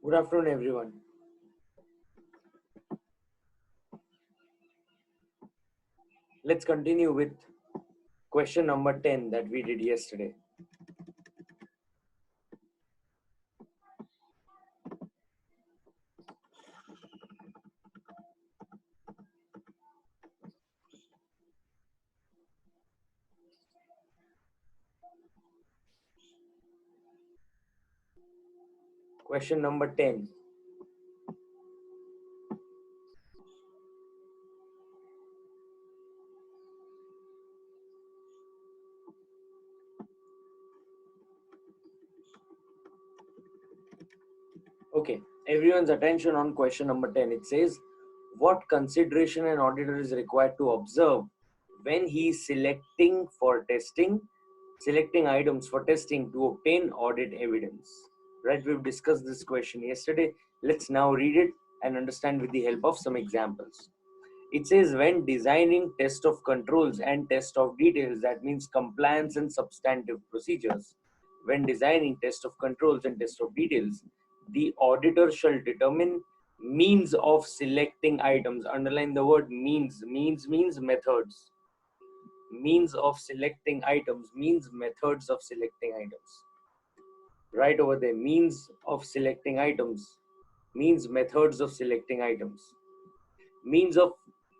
Good afternoon, everyone. Let's continue with question number 10 that we did yesterday. Question number 10. Okay, everyone's attention on question number 10. It says, what consideration an auditor is required to observe when he is selecting items for testing to obtain audit evidence? Right, we've discussed this question yesterday. Let's now read it and understand with the help of some examples. It says when designing test of controls and test of details, that means compliance and substantive procedures. When designing test of controls and test of details, the auditor shall determine means of selecting items. Underline the word means. Means methods. Means of selecting items means methods of selecting items. Right over there, means of selecting items means methods of selecting items. Means of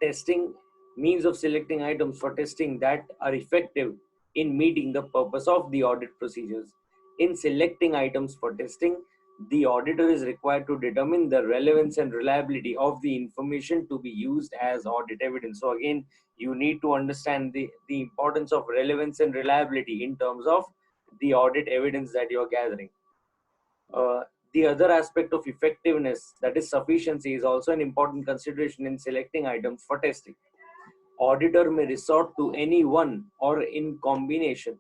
testing, means of selecting items for testing that are effective in meeting the purpose of the audit procedures. In selecting items for testing, the auditor is required to determine the relevance and reliability of the information to be used as audit evidence. So again, you need to understand the importance of relevance and reliability in terms of the audit evidence that you're gathering. The other aspect of effectiveness, that is sufficiency, is also an important consideration in selecting items for testing. Auditor may resort to any one or in combination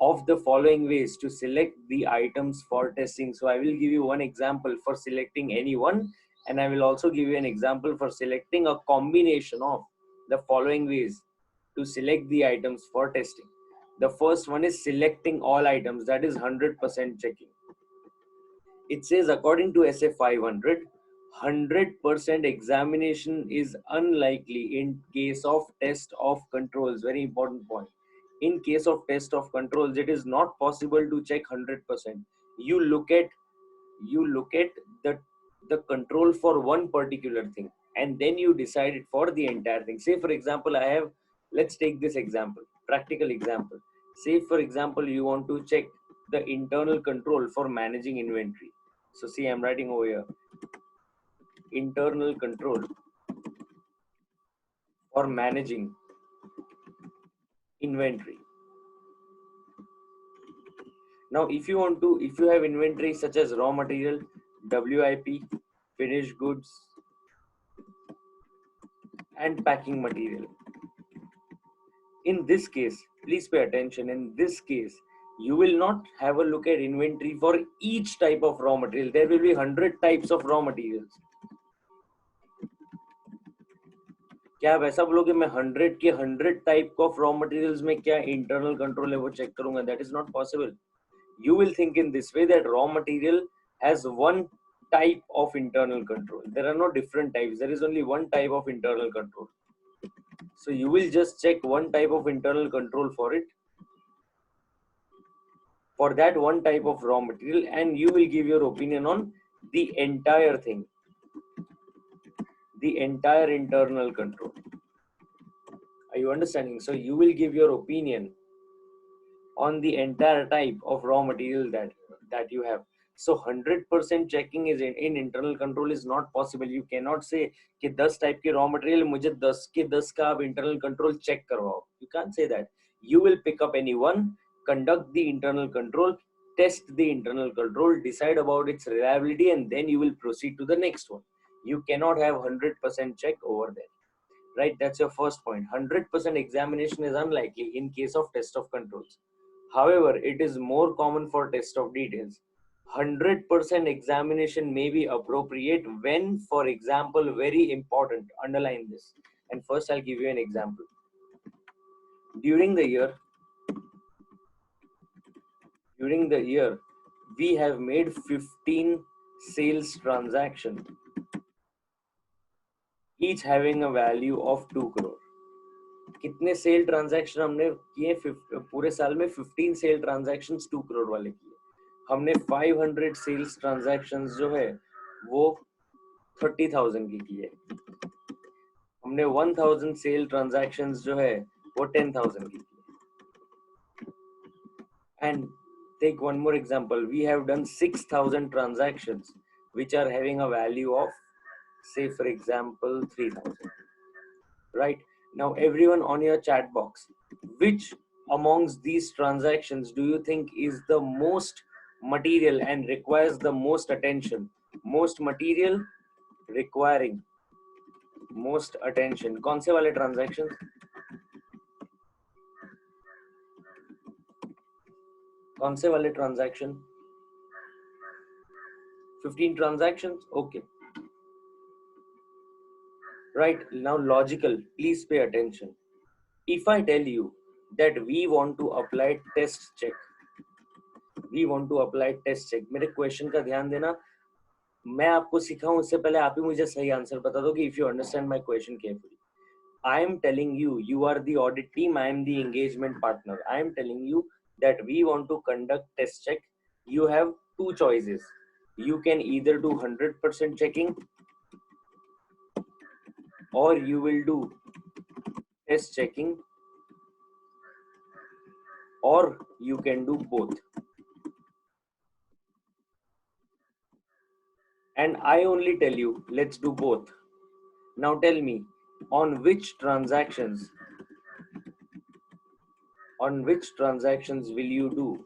of the following ways to select the items for testing. So I will give you one example for selecting any one, and I will also give you an example for selecting a combination of the following ways to select the items for testing. The first one is selecting all items, that is 100% checking. It says according to SF 500, 100% examination is unlikely in case of test of controls. Very important point. In case of test of controls, it is not possible to check 100%. You look at the control for one particular thing, and then you decide it for the entire thing. Say for example, let's take this example, practical example. Say for example, you want to check the internal control for managing inventory. So see, I'm writing over here, internal control for managing inventory. Now, if you have inventory such as raw material, WIP, finished goods, and packing material. In this case, please pay attention. In this case, you will not have a look at inventory for each type of raw material. There will be 100 types of raw materials. क्या आप ऐसा बोलोगे मैं 100 के 100 type of raw materials में क्या internal control है वो चेक करूंगा? That is not possible. You will think in this way that raw material has one type of internal control. There are no different types. There is only one type of internal control. So you will just check one type of internal control for it, for that one type of raw material, and you will give your opinion on the entire thing, the entire internal control. Are you understanding? So you will give your opinion on the entire type of raw material that you have. So 100% checking is in internal control is not possible. You cannot say कि 10 type के raw material मुझे 10 के 10 का आप internal control check करवाओ. You can't say that. You will pick up any one, conduct the internal control, test the internal control, decide about its reliability, and then you will proceed to the next one. You cannot have 100% check over there. Right? That's your first point. 100% examination is unlikely in case of test of controls. However, it is more common for test of details. 100% examination may be appropriate when, for example, very important, underline this. And first I'll give you an example. During the year, we have made 15 sales transaction, each having a value of 2 crore. कितने sale transaction हमने किए? पूरे साल में 15 cell transactions 2 crore वाले किए. हमने 500 sales transactions जो है वो 30,000 की किए. हमने 1000 सेल ट्रांजैक्शंस जो है वो 10,000 की किए. And take one more example. We have done 6,000 transactions which are having a value of, say for example, 3,000. Right? Now everyone on your chat box, which amongst these transactions do you think is the most material and requires the most attention? Most material, requiring most attention. कौन से वाले transactions? कौन से वाले transaction? 15 transactions? Okay. Right, now logical, please pay attention. If I tell you that we want to apply test check, मेरे question का ध्यान देना. मैं आपको सिखाऊं उससे पहले आप ही मुझे सही आंसर बता दो कि if you understand my question carefully. I am telling you, you are the audit team, I am the engagement partner. I am telling you that we want to conduct test check. You have two choices. You can either do 100% checking or you will do test checking, or you can do both. And I only tell you, let's do both. Now tell me, on which transactions will you do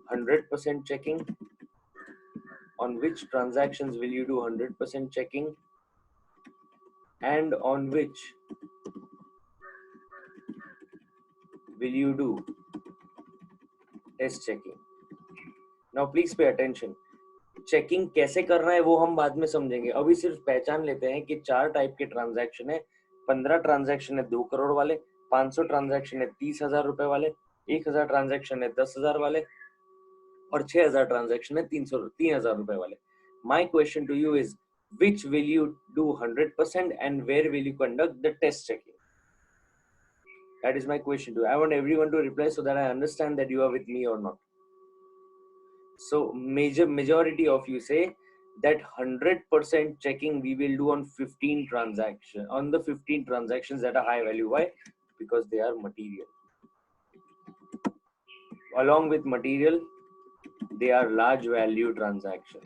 100% checking? On which transactions will you do 100% checking? And on which will you do test checking? Now please pay attention. Checking कैसे करना है वो हम बाद में समझेंगे. अभी सिर्फ पहचान लेते हैं कि 4 टाइप के ट्रांजैक्शन है. 15 ट्रांजैक्शन है 2 करोड़ वाले, 500 ट्रांजैक्शन है 30,000 रुपए वाले, 1000 ट्रांजैक्शन है 10,000 वाले, और 6000 ट्रांजैक्शन है 3,000 रुपए वाले. My question to you is, which will you do 100% and where will you conduct the test checking? That is my question to you. I want everyone to reply so that I understand that you are with me or not. So majority of you say that 100% checking we will do on 15 transactions, on the 15 transactions that are high value. Why? Because they are material. Along with material, they are large value transaction.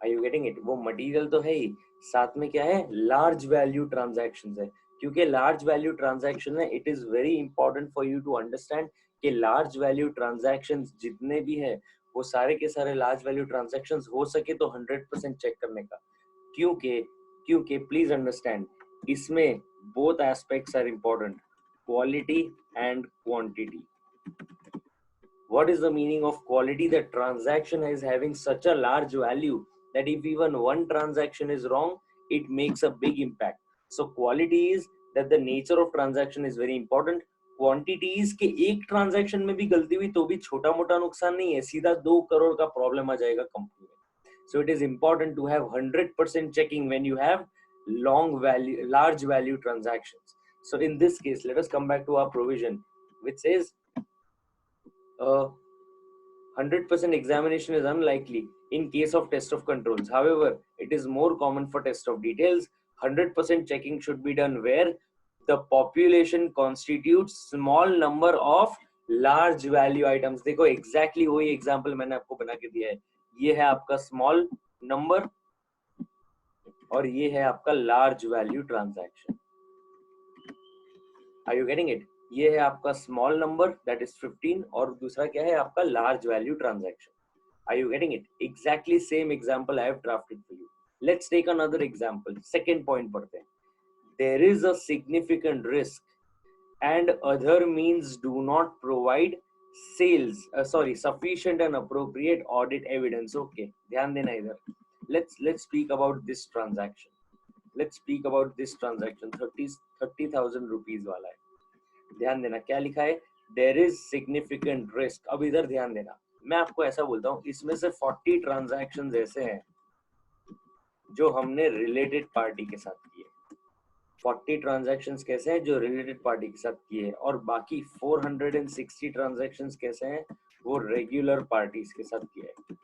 Are you getting it? वो material तो है ही, साथ में क्या है? Large value transactions है. क्योंकि large value transaction है, it is very important for you to understand कि large value transactions जितने भी है वो सारे के सारे large value transactions हो सके तो 100% चेक करने का. क्योंकि please understand, इसमें both aspects are important, quality and quantity. What is the meaning of quality? The transaction is having such a large value that if even one transaction is wrong, it makes a big impact. So quality is that the nature of transaction is very important. Quantity is कि एक transaction में भी गलती हुई तो भी छोटा मोटा नुकसान नहीं है, सीधा 2 करोड़ का प्रॉब्लम आ जाएगा कंपनी में. So it is important to have 100% checking when you have large value transactions. So in this case, let us come back to our provision, which says 100% examination is unlikely in case of test of controls. However, it is more common for test of details. 100% checking should be done where the population constitutes small number of large value items. देखो exactly वही example मैंने आपको बना के दिया है. ये है आपका small number और ये है आपका large value transaction. Are you getting it? ये है आपका small number that is 15 और दूसरा क्या है आपका large value transaction. Are you getting it? Exactly same example I have drafted for you. Let's take another example. Second point पढ़ते हैं. There is a significant risk and other means do not provide sufficient and appropriate audit evidence. Okay, ध्यान देना इधर. Let's speak about this transaction. 30,000 rupees वाला है. ध्यान देना क्या लिखा है. There is significant risk. अब इधर ध्यान देना. मैं आपको ऐसा बोलता हूँ, इसमें से 40 ट्रांजैक्शंस ऐसे हैं जो हमने रिलेटेड पार्टी के साथ किए। 40 ट्रांजैक्शंस कैसे हैं जो रिलेटेड पार्टी के साथ किए, और बाकी 460 ट्रांजैक्शंस कैसे हैं वो रेगुलर पार्टीज के साथ किए हैं।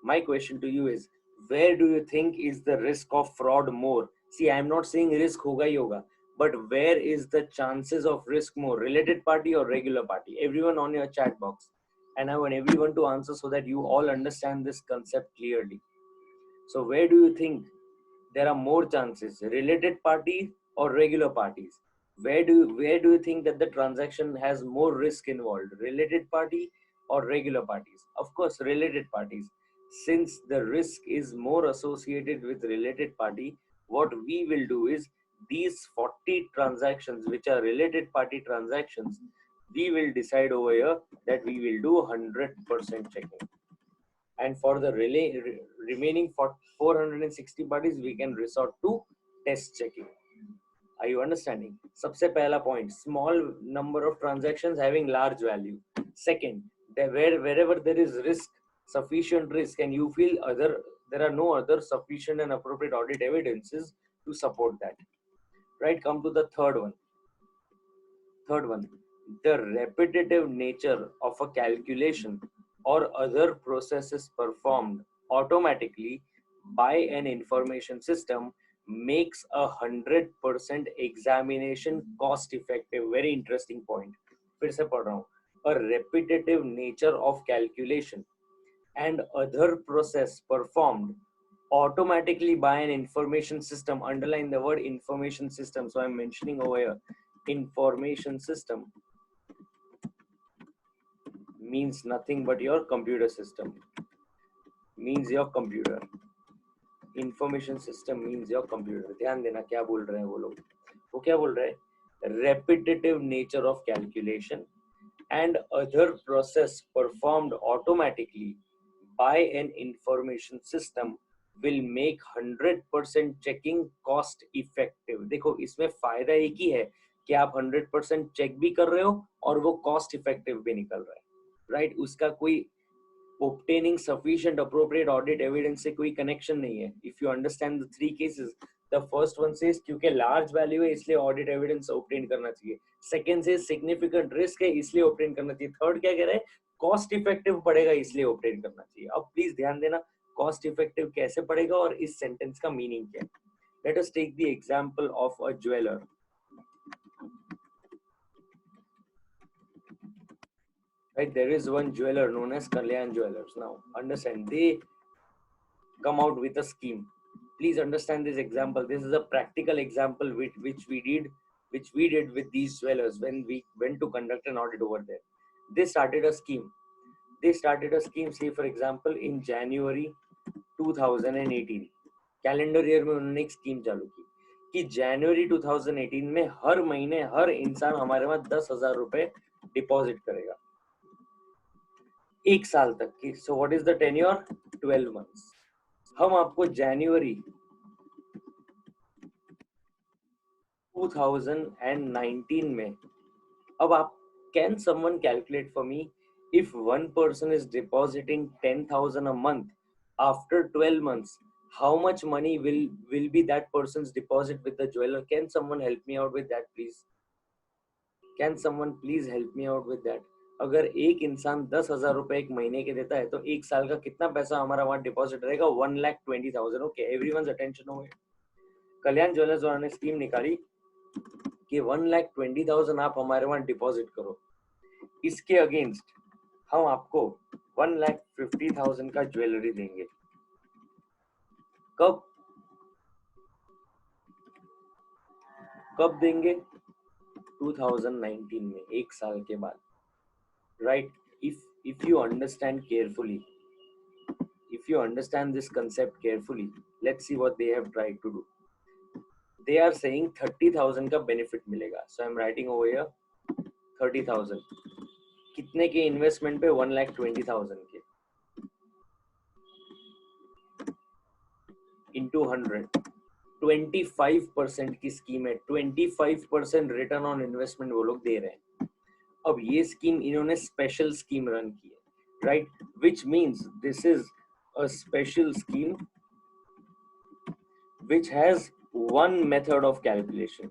My question to you is, where do you think is the risk of fraud more? See, I am not saying risk hoga hi hoga, but where is the chances of risk more, related party or regular party? Everyone on your chat box, and I want everyone to answer so that you all understand this concept clearly. So where do you think there are more chances, related parties or regular parties? Where do you think that the transaction has more risk involved, related party or regular parties? Of course, related parties. Since the risk is more associated with related party, what we will do is these 40 transactions which are related party transactions, we will decide over here that we will do 100% checking, and for the remaining for 460 parties we can resort to test checking. Are you understanding? Sabse pehla point, small number of transactions having large value. Second, wherever there is risk, sufficient risk, and you feel there are no other sufficient and appropriate audit evidences to support that. Right, come to the third one. The repetitive nature of a calculation or other processes performed automatically by an information system makes 100% examination cost effective. Very interesting point. फिर से पढ़ रहा हूँ. A repetitive nature of calculation and other process performed automatically by an information system. Underline the word information system. So I'm mentioning over here information system means nothing but your computer system, means your computer. Information system means your computer. ध्यान देना क्या बोल रहे हैं वो लोग. वो क्या बोल रहे हैं? Repetitive nature of calculation and other process performed automatically by an information system will make 100% checking cost effective. देखो इसमें फायदा एक ही है कि आप 100% चेक भी कर रहे हो और वो कॉस्ट इफेक्टिव भी निकल रहा है. राइट, उसका कोई obtaining sufficient appropriate audit evidence से कोई connection नहीं है. If you understand the three cases, the first one says क्योंकि large value है इसलिए audit evidence obtain करना चाहिए. Second says significant risk है इसलिए obtain करना चाहिए. Third क्या कह रहा है? Cost effective पड़ेगा इसलिए obtain करना चाहिए. अब please ध्यान देना cost effective कैसे पड़ेगा और इस sentence का meaning क्या है. Let us take the example of a jeweler. Right, there is one jeweler known as Kalyan Jewelers. Now, understand, they come out with a scheme. Please understand this example. This is a practical example which we did with these jewelers when we went to conduct an audit over there. They started a scheme. Say for example, in January 2018, calendar year में उन्होंने एक scheme चालू की कि जनवरी 2018 में हर महीने हर इंसान हमारे वहां 10,000 रुपए डिपॉजिट करेगा एक साल तक की. So what is the tenure? 12 months. हम आपको जनवरी 2019 में, अब आप, can someone calculate for me if one person is depositing 10,000 a month after 12 months, how much money will be that person's deposit with the jeweler? Can someone help me out with that, please? Can someone please help me out with that? अगर एक इंसान 10,000 रुपए एक महीने के देता है तो एक साल का कितना पैसा हमारा वहां डिपॉजिट रहेगा? 1,20,000. ओके, एवरीवन्स अटेंशन हो गया. कल्याण ज्वेलर्स वालों ने स्कीम निकाली कि 1,20,000 आप हमारे वहां डिपॉजिट करो. इसके अगेंस्ट हम आपको 1,50,000 का ज्वेलरी देंगे. कब देंगे? 2019 में, एक साल के बाद. Right? If you understand carefully, if you understand this concept carefully, let's see what they have tried to do. They are saying 30,000 का benefit मिलेगा. So I'm writing over here 30,000. कितने के इन्वेस्टमेंट पे? 1,20,000 के into 100. 25% की स्कीम है. 25% return on investment वो लोग दे रहे हैं. अब ये स्कीम इन्होंने स्पेशल स्कीम रन की है. right? Which means this is a special scheme which has one method of calculation.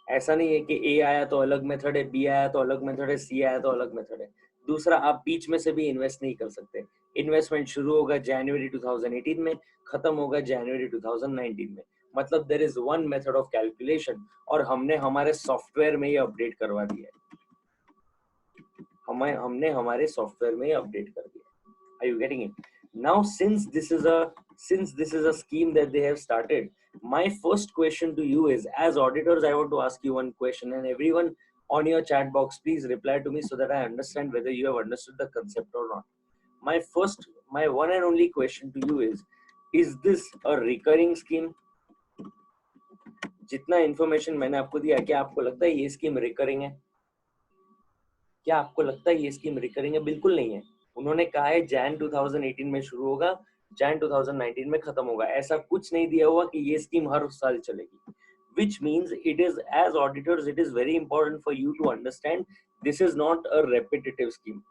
ऐसा नहीं है कि ए आया तो अलग मेथड है, बी आया तो अलग मेथड है, सी आया तो अलग मेथड है. दूसरा, आप बीच में से भी इन्वेस्ट नहीं कर सकते. इन्वेस्टमेंट शुरू होगा जनवरी 2018 में, खत्म होगा जनवरी 2019 में. मतलब there is one method of calculation और हमने हमारे सॉफ्टवेयर में ये अपडेट करवा दिया है. हमने हमारे सॉफ्टवेयर में अपडेट कर दिया. Are you getting it? Now, since this is a scheme that they have started, my first question to you is, as auditors, I want to ask you one question, and everyone on your chat box, please reply to me so that I understand whether you have understood the concept or not. My one and only question to you is this a recurring scheme? जितना information मैंने आपको दिया, क्या आपको लगता है ये scheme recurring है? क्या आपको लगता है ये स्कीम रिकरिंग है? बिल्कुल नहीं है. उन्होंने कहा है जैन 2018 में शुरू होगा, जैन 2019 में खत्म होगा. ऐसा कुछ नहीं दिया हुआ कि ये स्कीम हर साल चलेगी. Which means it is, as auditors, it is very important for you to understand this is not a repetitive scheme.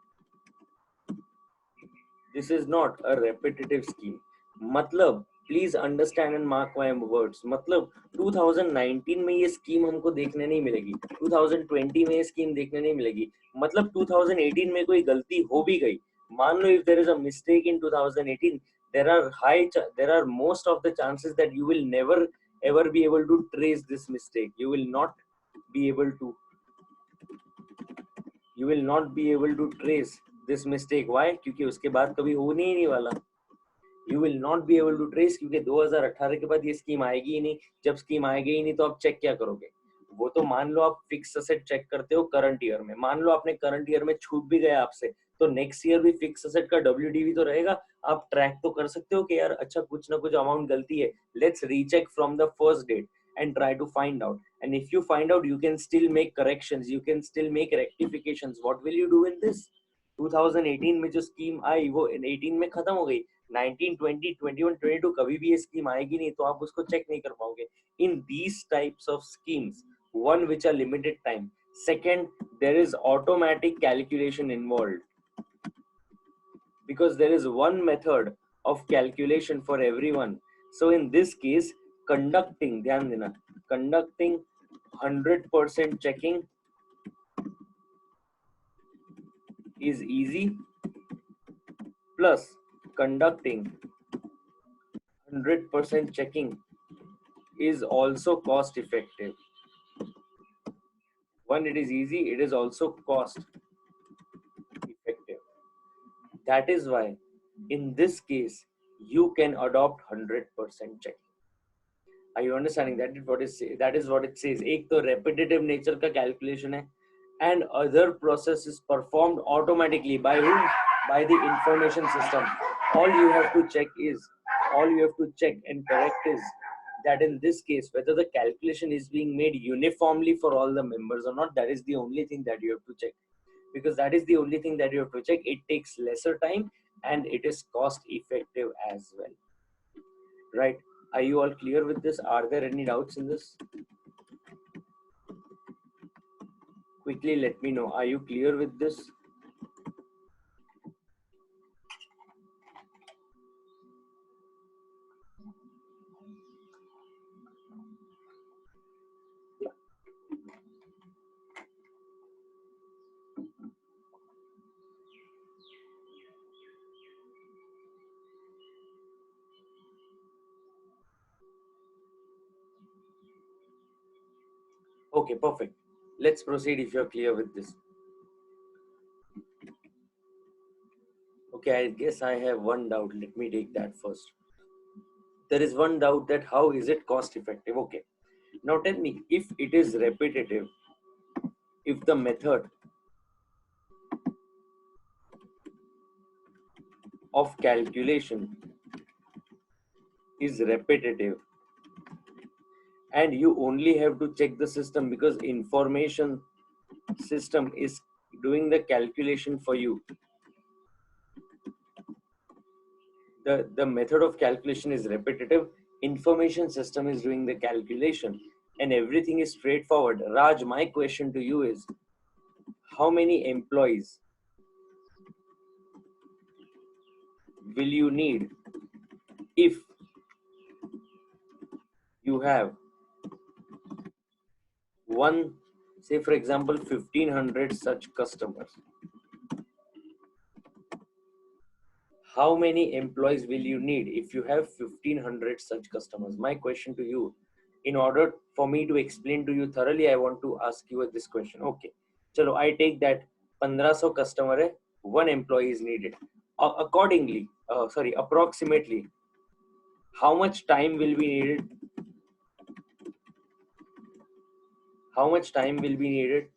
This is not a repetitive scheme. मतलब please understand and mark my words. मतलब 2019 में ये scheme हमको देखने नहीं मिलेगी, 2020 में ये स्कीम देखने नहीं मिलेगी. मतलब 2018 में कोई गलती हो भी गई, मान लो if there is a mistake in 2018, there are most of the chances that you will never ever be able to trace this mistake. You will not be able to trace this mistake. Why? क्योंकि उसके बाद कभी होने ही नहीं वाला. You will not be able to trace, क्योंकि 2018 के बाद ये स्कीम आएगी ही नहीं. जब स्कीम आएगी ही नहीं तो आप चेक क्या करोगे? वो तो मान लो आप फिक्स असेट चेक करते हो करंट ईयर में, मान लो आपने करंट ईयर में छूट भी गया आपसे, तो नेक्स्ट ईयर भी फिक्स असेट का WDV तो रहेगा. आप ट्रैक तो कर सकते हो कि यार अच्छा कुछ ना कुछ अमाउंट गलती है, let's recheck from the first date and try to find out. And if you find out, you can still make corrections, you can still make rectifications. What will you do in this? 2018 में जो scheme आई वो 18 में खत्म हो गई. 19, 20, 21, 22 कभी भी ये स्कीम आएगी नहीं, तो आप उसको चेक नहीं कर पाओगे. In these types of schemes, one which are limited time, second, there is automatic calculation involved because there is one method of calculation for everyone. So in this case, conducting 100% checking is easy, plus conducting 100% checking is also cost effective. One, it is easy, it is also cost effective. That is why in this case you can adopt 100% checking. Are you understanding? That is what it says. एक तो repetitive nature का calculation है, and other process is performed automatically by whom? By the information system. All you have to check and correct is that in this case, whether the calculation is being made uniformly for all the members or not. That is the only thing that you have to check, because that is the only thing that you have to check. It takes lesser time and it is cost effective as well, right? Are you all clear with this? Are there any doubts in this? Quickly let me know. Are you clear with this? Okay, perfect. Let's proceed if you're clear with this. Okay, I guess I have one doubt. Let me take that first. There is one doubt that how is it cost effective? Okay. Now tell me, if it is repetitive, if the method of calculation is repetitive and you only have to check the system because information system is doing the calculation for you. The method of calculation is repetitive, information system is doing the calculation, and everything is straightforward. Raj, my question to you is, how many employees will you need if you have one, say for example 1500 such customers? How many employees will you need if you have 1500 such customers? My question to you, in order for me to explain to you thoroughly, I want to ask you this question. Okay, chalo, I take that 1500 customer hai, one employee is needed. Accordingly, sorry, approximately, how much time will be needed? How much time will be needed?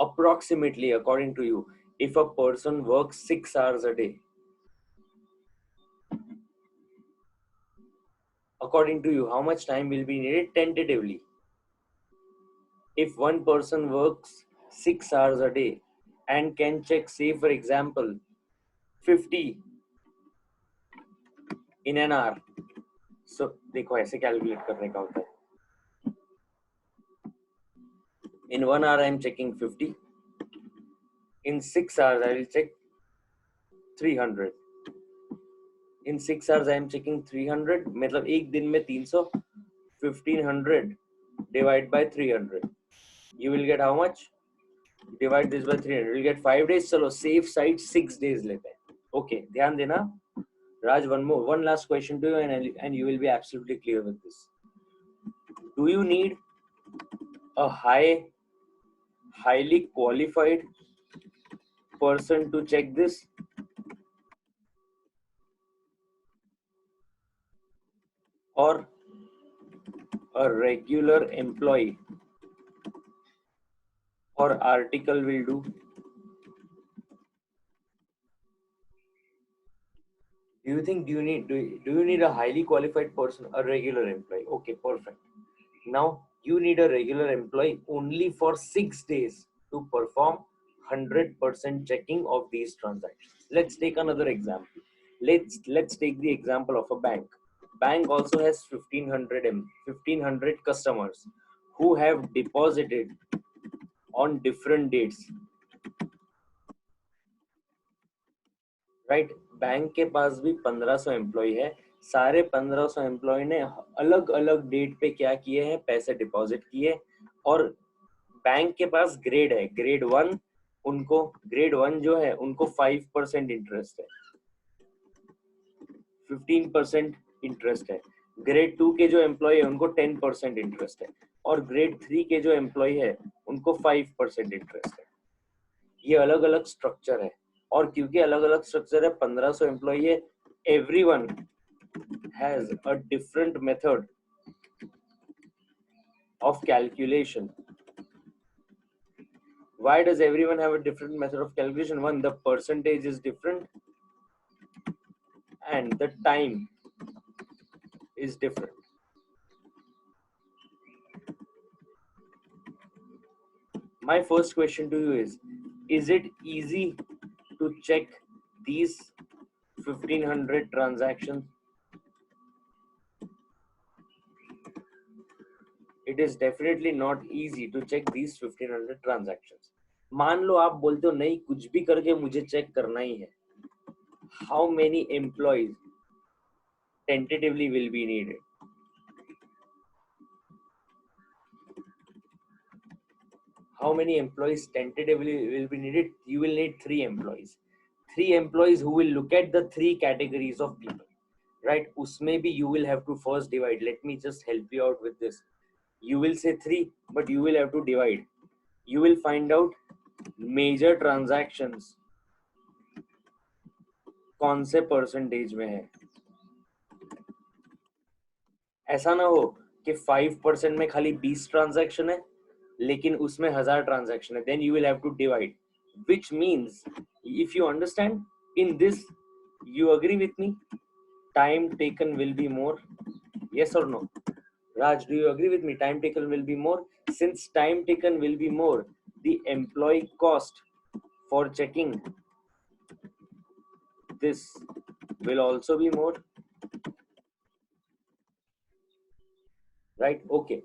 Approximately, according to you, if a person works 6 hours a day, according to you, how much time will be needed tentatively? If one person works 6 hours a day and can check, say for example, 50 in an hour, so देखो ऐसे calculate करने का होता है. In 1 hour I am checking 50. In 6 hours I will check 300. In 6 hours I am checking 300. मतलब एक दिन में 300. 1500 divide by 300. You will get how much? Divide this by 300. You will get 5 days. चलो safe side 6 days लेते हैं. Okay, ध्यान देना. Raj, one last question to you, and you will be absolutely clear with this. Do you need a highly qualified person to check this, or a regular employee or article will do? Do you need a highly qualified person, a regular employee? Okay, perfect. Now you need a regular employee only for 6 days to perform 100% checking of these transactions. Let's take another example. Let's take the example of a bank. Bank also has 1500 customers who have deposited on different dates, right? Bank के पास भी 1500 employ है. सारे 1500 employ ने अलग अलग date पे क्या किए हैं, पैसे डिपॉजिट किए. और बैंक के पास ग्रेड है, ग्रेड 1. उनको ग्रेड 1 जो है उनको 5% इंटरेस्ट है, 15% इंटरेस्ट है. ग्रेड 2 के जो एम्प्लॉय है उनको 10% इंटरेस्ट है, और ग्रेड 3 के जो एम्प्लॉय है उनको 5% इंटरेस्ट है. ये अलग अलग स्ट्रक्चर है. और क्योंकि अलग अलग स्ट्रक्चर है, 1500 एम्प्लॉय है, everyone has a different method of calculation. Why does everyone have a different method of calculation? One, the percentage is different and the time is different. My first question to you is it easy to check these 1500 transactions? It is definitely not easy to check these 1500 transactions. मान लो आप बोलते हो नहीं, कुछ भी करके मुझे check करना ही है. How many employees tentatively will be needed? How many employees tentatively will be needed? You will need 3 employees. 3 employees who will look at the 3 categories of people, right? Usme bhi you will have to first divide. Let me just help you out with this. You will say 3, but you will have to divide. You will find out major transactions कौन से percentage में है. ऐसा ना हो कि 5% में खाली 20 ट्रांजैक्शन है लेकिन उसमें 1000 ट्रांजैक्शन है. Then you will have to divide, which means if you understand in this, you agree with me, time taken will be more? Yes or no? Raj, do you agree with me? Time taken will be more. Since time taken will be more, the employee cost for checking this will also be more, right? Okay,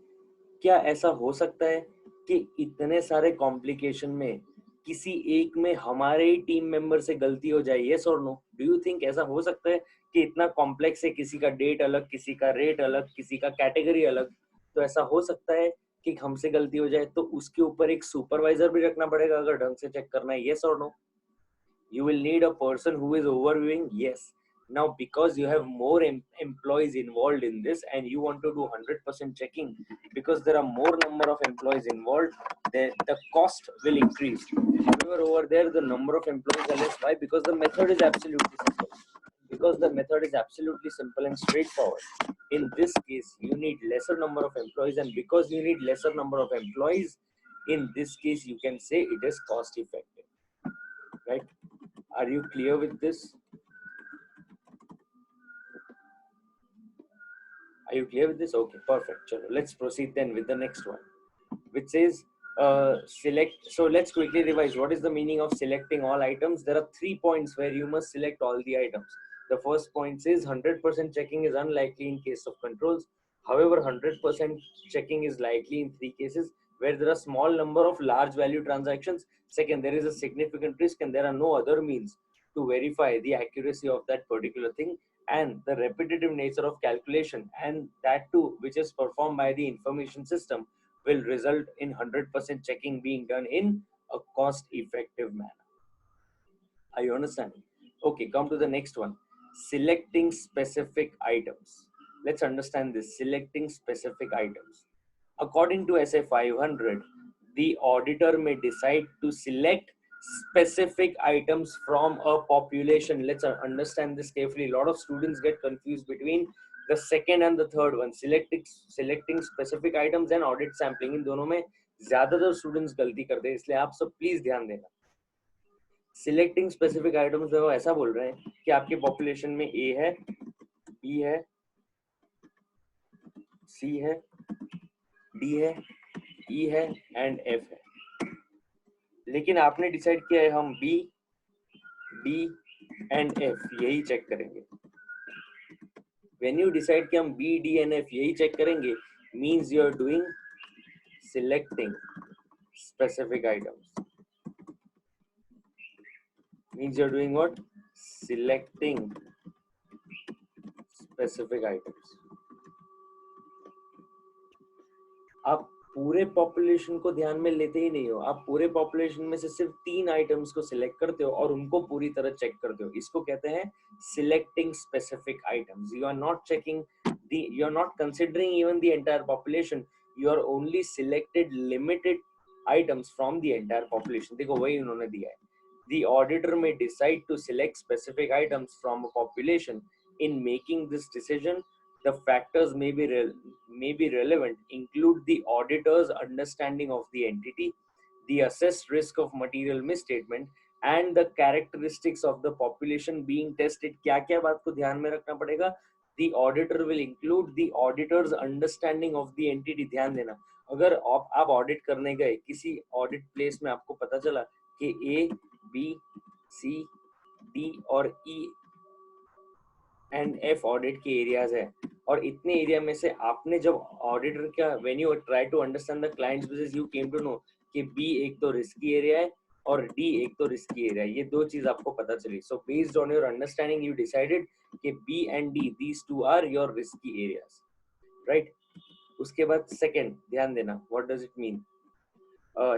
क्या ऐसा हो सकता है कि इतने सारे complication में किसी एक में हमारे ही टीम मेंबर से गलती हो जाए, यस और नो? डू यू थिंक ऐसा हो सकता है कि इतना कॉम्प्लेक्स है, किसी का डेट अलग, किसी का रेट अलग, किसी का कैटेगरी अलग, तो ऐसा हो सकता है कि हमसे गलती हो जाए तो उसके ऊपर एक सुपरवाइजर भी रखना पड़ेगा अगर ढंग से चेक करना है, यस और no? You will need a person who is overviewing, yes. Now because you have more employees involved in this and you want to do 100% checking, because there are more number of employees involved, the cost will increase. However, over there the number of employees are less. Why? Because the method is absolutely simple. Because the method is absolutely simple and straightforward. In this case you need lesser number of employees, and because you need lesser number of employees, in this case you can say it is cost effective, right? Are you clear with this? Are you clear with this? Okay, perfect. Chalo, let's proceed then with the next one, which says select. So let's quickly revise. What is the meaning of selecting all items? There are 3 points where you must select all the items. The first point says 100% checking is unlikely in case of controls. However, 100% checking is likely in 3 cases where there are small number of large value transactions. Second, there is a significant risk and there are no other means to verify the accuracy of that particular thing, and the repetitive nature of calculation, and that too which is performed by the information system, will result in 100% checking being done in a cost effective manner. Are you understanding? Okay, come to the next one. Selecting specific items. Let's understand this. Selecting specific items. According to SA 500, the auditor may decide to select specific items from a population. Let's understand this carefully. A lot of students get confused between the second and the third one. Selecting specific items and audit sampling. इन दोनों में ज्यादातर students गलती करते हैं, इसलिए आप सब please ध्यान देना. सिलेक्टिंग स्पेसिफिक आइटम्स में वो ऐसा बोल रहे हैं कि आपके पॉपुलेशन में ए है, बी है, सी है, डी है, ई है एंड एफ है, लेकिन आपने डिसाइड किया है हम बी, डी एंड एफ यही चेक करेंगे. व्हेन यू डिसाइड कि हम बी, डी एंड एफ यही चेक करेंगे, means you are doing selecting specific items. Means you're doing what? Selecting specific items. आप पूरे पॉपुलेशन को ध्यान में लेते ही नहीं हो, आप पूरे पॉपुलेशन में से सिर्फ 3 आइटम्स को सिलेक्ट करते हो और उनको पूरी तरह चेक करते हो. इसको कहते हैं selecting specific items. You are not checking you are not considering even the entire population, you are only selected limited items from the entire population. देखो वही उन्होंने दिया है. The auditor may decide to select specific items from a population. In making this decision, the factors may be relevant include the auditor's understanding of the entity, the assessed risk of material misstatement, and the characteristics of the population being tested. क्या क्या बात को ध्यान में रखना पड़ेगा? The auditor will include the auditor's understanding of the entity. ध्यान देना, अगर आप ऑडिट करने गए किसी ऑडिट प्लेस में, आपको पता चला कि ए, बी, सी, डी और ई एंड एफ ऑडिट के एरियाज है, और इतने एरिया में से आपने जब ऑडिटर का when you try to understand the client's business, you came to know कि बी एक तो रिस्की एरिया है और डी एक तो रिस्की एरिया है. ये दो चीज आपको पता चली. So based on your understanding you decided कि B and D, these two are your risky areas, right? उसके बाद सेकंड ध्यान देना, what does it mean?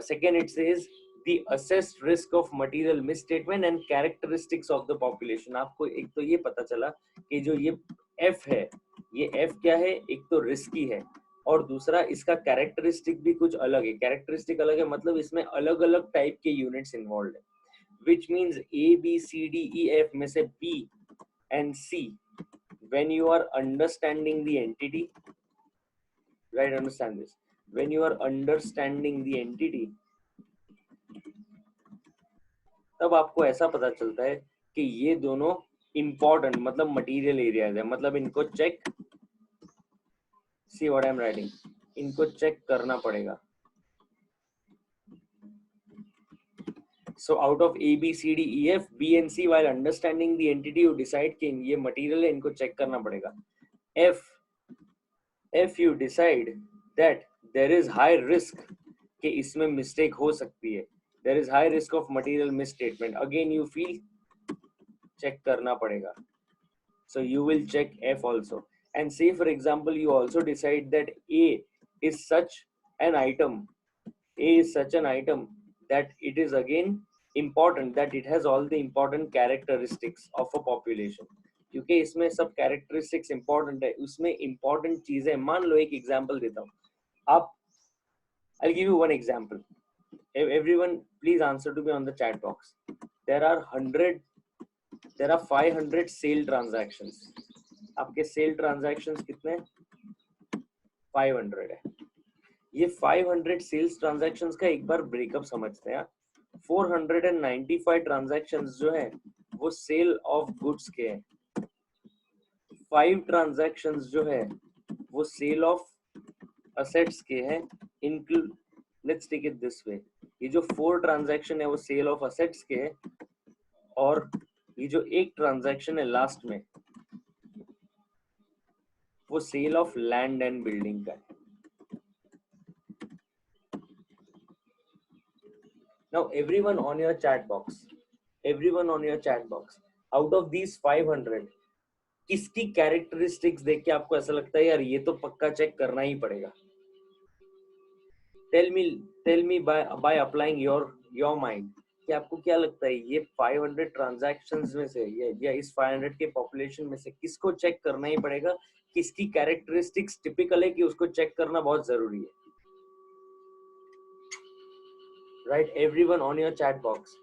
Second it says the assessed risk of material misstatement and characteristics of the population. आपको एक तो ये पता चला कि जो ये F है, ये F क्या है? एक तो रिस्की है और दूसरा इसका कैरेक्टरिस्टिक भी कुछ अलग है. कैरेक्टरिस्टिक अलग है मतलब इसमें अलग अलग टाइप के यूनिट्स इन्वॉल्व है, which means A, B, C, D, E, F में से B and C, when you are understanding the entity, right? Understand this. When you are understanding the entity, तब आपको ऐसा पता चलता है कि ये दोनों इंपॉर्टेंट मतलब मटेरियल एरियाज है, मतलब इनको check, see what I am writing, इनको चेक करना पड़ेगा. So out of A, B, C, D, E, F, B and C, while understanding the entity you decide कि ये मटेरियल है, इनको चेक करना पड़ेगा. F, you decide that there is high risk कि इसमें मिस्टेक हो सकती है, there is high risk of material misstatement, again you feel check करना पड़ेगा. So you will check F also. And say for example, you also decide that A is such an item. A is such an item that it is again important, that it has all the important characteristics of a population. क्योंकि इसमें सब characteristics important है, उसमें important चीजें, मान लो एक example देता हूँ. आप, I'll give you one example. Everyone please answer to me on the chat box. There are 500 sale transactions. आपके सेल ट्रांजैक्शंस कितने, 500 है. ये 500 सेल्स ट्रांजैक्शंस का एक बार ब्रेकअप समझते हैं. 495 ट्रांजैक्शंस जो है वो सेल ऑफ गुड्स के हैं. 5 ट्रांजैक्शंस जो है वो सेल ऑफ असेट्स के हैं. Include, let's take it this way, ये जो 4 ट्रांजैक्शन है वो सेल ऑफ असेट्स के हैं, और ये जो एक ट्रांजैक्शन है लास्ट में वो sale of land and building का है. Now everyone on your chat box, out of these 500, किसकी कैरेक्टरिस्टिक्स देख के आपको ऐसा लगता है यार ये तो पक्का चेक करना ही पड़ेगा? Tell me by applying your mind कि आपको क्या लगता है ये 500 ट्रांजैक्शंस में से या इस 500 के पॉपुलेशन में से किसको चेक करना ही पड़ेगा, किसकी कैरेक्टरिस्टिक्स टिपिकल है कि उसको चेक करना बहुत जरूरी है? Right, everyone on your chat box,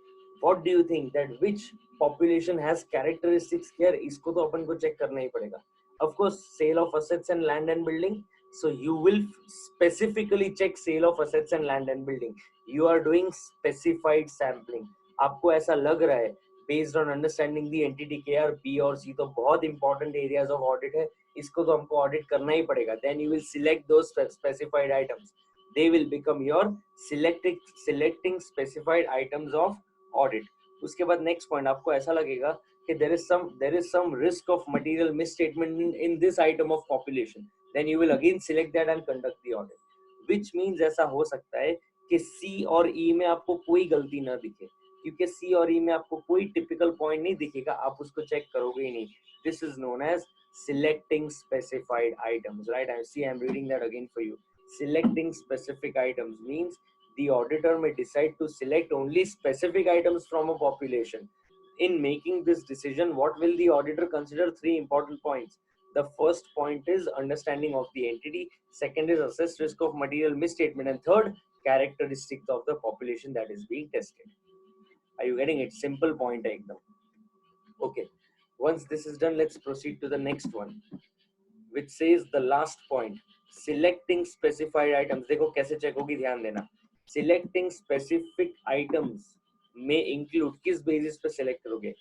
what do you think that which population has characteristics here? इसको तो अपन को चेक करना ही पड़ेगा. Of course, sale of assets and land and building. So you will specifically check sale of assets and land and building. You are doing specified sampling. आपको ऐसा लग रहा है based on understanding the entity के यार B और C तो बहुत important areas of audit है, इसको तो हमको audit करना ही पड़ेगा. Then you will select those specified items. They will become your selecting specified items of audit. उसके बाद next point, आपको ऐसा लगेगा कि there is some risk of material misstatement in this item of population. Then you will again select that and conduct the audit. Which means ऐसा हो सकता है कि C और E में आपको कोई गलती ना दिखे, क्योंकि C और E में आपको कोई typical point नहीं दिखेगा, आप उसको check करोगे ही नहीं. This is known as selecting specified items, right? I'm reading that again for you. Selecting specific items means the auditor may decide to select only specific items from a population. In making this decision, what will the auditor consider? 3 important points. The first point is understanding of the entity. Second is assess risk of material misstatement. And third, characteristics of the population that is being tested. Are you getting it? Simple point ekdam. Okay. Once this is done, let's proceed to the next one, which says the last point, selecting specified items. देखो कैसे check होगी, ध्यान देना. Selecting specific items may include, किस basis पे select करोगे?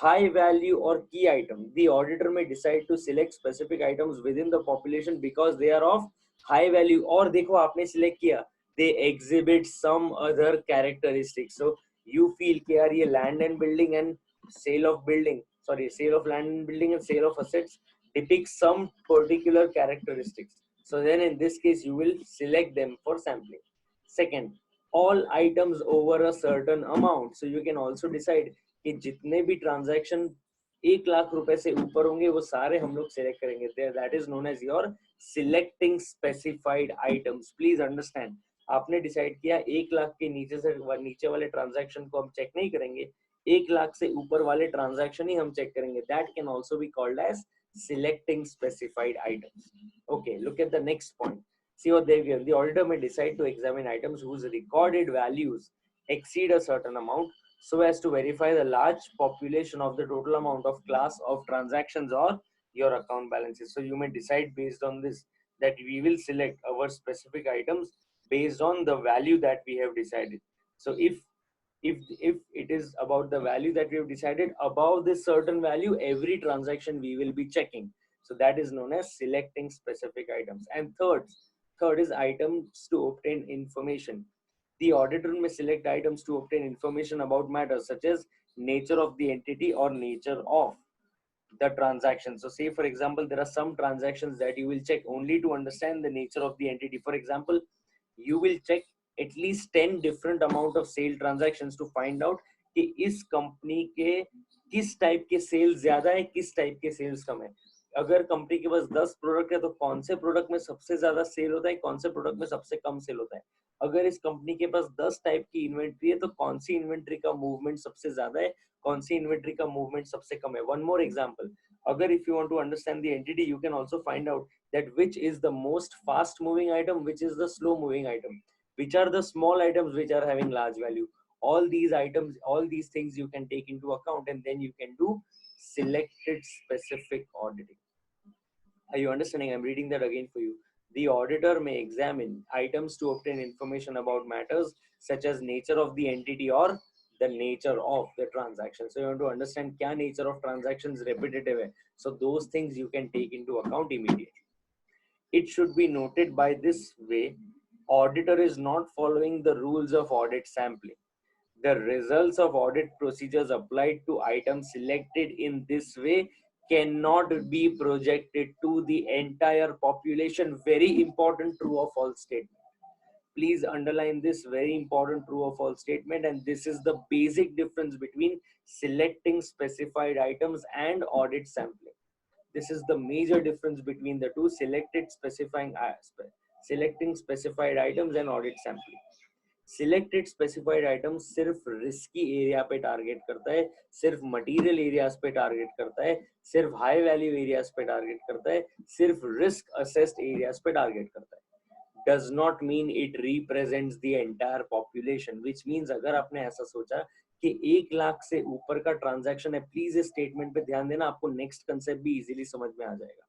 High value or key item. The auditor may decide to select specific items within the population because they are of high value. और देखो आपने select किया, they exhibit some other characteristics. So you feel कि यार ये land and building and sale of land and building and sale of assets depict some particular characteristics. So then in this case, you will select them for sampling. Second, all items over a certain amount. So you can also decide कि जितने भी transaction 1,00,000 रुपए से ऊपर होंगे वो सारे हम लोग select करेंगे. That is known as your selecting specified items. Please understand. आपने डिसाइड किया 1,00,000 के नीचे वाले ट्रांजैक्शन को हम चेक नहीं करेंगे, 1,00,000 से ऊपर वाले ट्रांजैक्शन ही हम चेक करेंगे. That can also be called as selecting specified items. Okay, look at the next point. See what they've given. The auditor may decide to examine items whose recorded values exceed a certain amount so as to verify the large population of the total amount of class of transactions or your account balances. So you may decide based on this that we will select our specific items based on the value that we have decided. So if it is about the value that we have decided, above this certain value, every transaction we will be checking. So that is known as selecting specific items. And third is items to obtain information. The auditor may select items to obtain information about matters such as nature of the entity or nature of the transaction. So say for example, there are some transactions that you will check only to understand the nature of the entity. For example, you will check at least 10 different amount of sale transactions to find out कि इस company के किस type के sales ज्यादा है, किस type के sales कम है। अगर कंपनी के पास 10 प्रोडक्ट है तो कौन से प्रोडक्ट में सबसे ज्यादा सेल होता है, कौन से प्रोडक्ट में सबसे कम सेल होता है। अगर इस कंपनी के पास 10 टाइप की इन्वेंट्री है तो कौन सी इन्वेंट्री का मूवमेंट सबसे ज्यादा है, कौन सी इन्वेंट्री का मूवमेंट सबसे कम है। वन मोर एग्जांपल, अगर if you want to understand the entity, you can also find out that which is the most fast moving item, which is the slow moving item, which are the small items which are having large value. All these items, all these things you can take into account, and then you can do selected specific auditing. Are you understanding? I'm reading that again for you. The auditor may examine items to obtain information about matters such as nature of the entity or the nature of the transaction. So you want to understand kya nature of transactions repetitive hai. So those things you can take into account immediately. It should be noted by this way, auditor is not following the rules of audit sampling. The results of audit procedures applied to items selected in this way cannot be projected to the entire population. Very important true or false statement. Please underline this very important true or false statement, and this is the basic difference between selecting specified items and audit sampling. This is the major difference between the two, selecting specified items and audit sampling. Selected specified item सिर्फ risky area पे target करता है, सिर्फ material areas पे target करता है, सिर्फ high value areas पे टारगेट करता है, सिर्फ रिस्क असेस्ड एरियाज पे टारगेट करता है। does not mean it represents the entire population, which means अगर आपने ऐसा सोचा कि 1 लाख से ऊपर का ट्रांजैक्शन है, प्लीज इस स्टेटमेंट पे ध्यान देना, आपको नेक्स्ट कंसेप्ट भी इजीली समझ में आ जाएगा।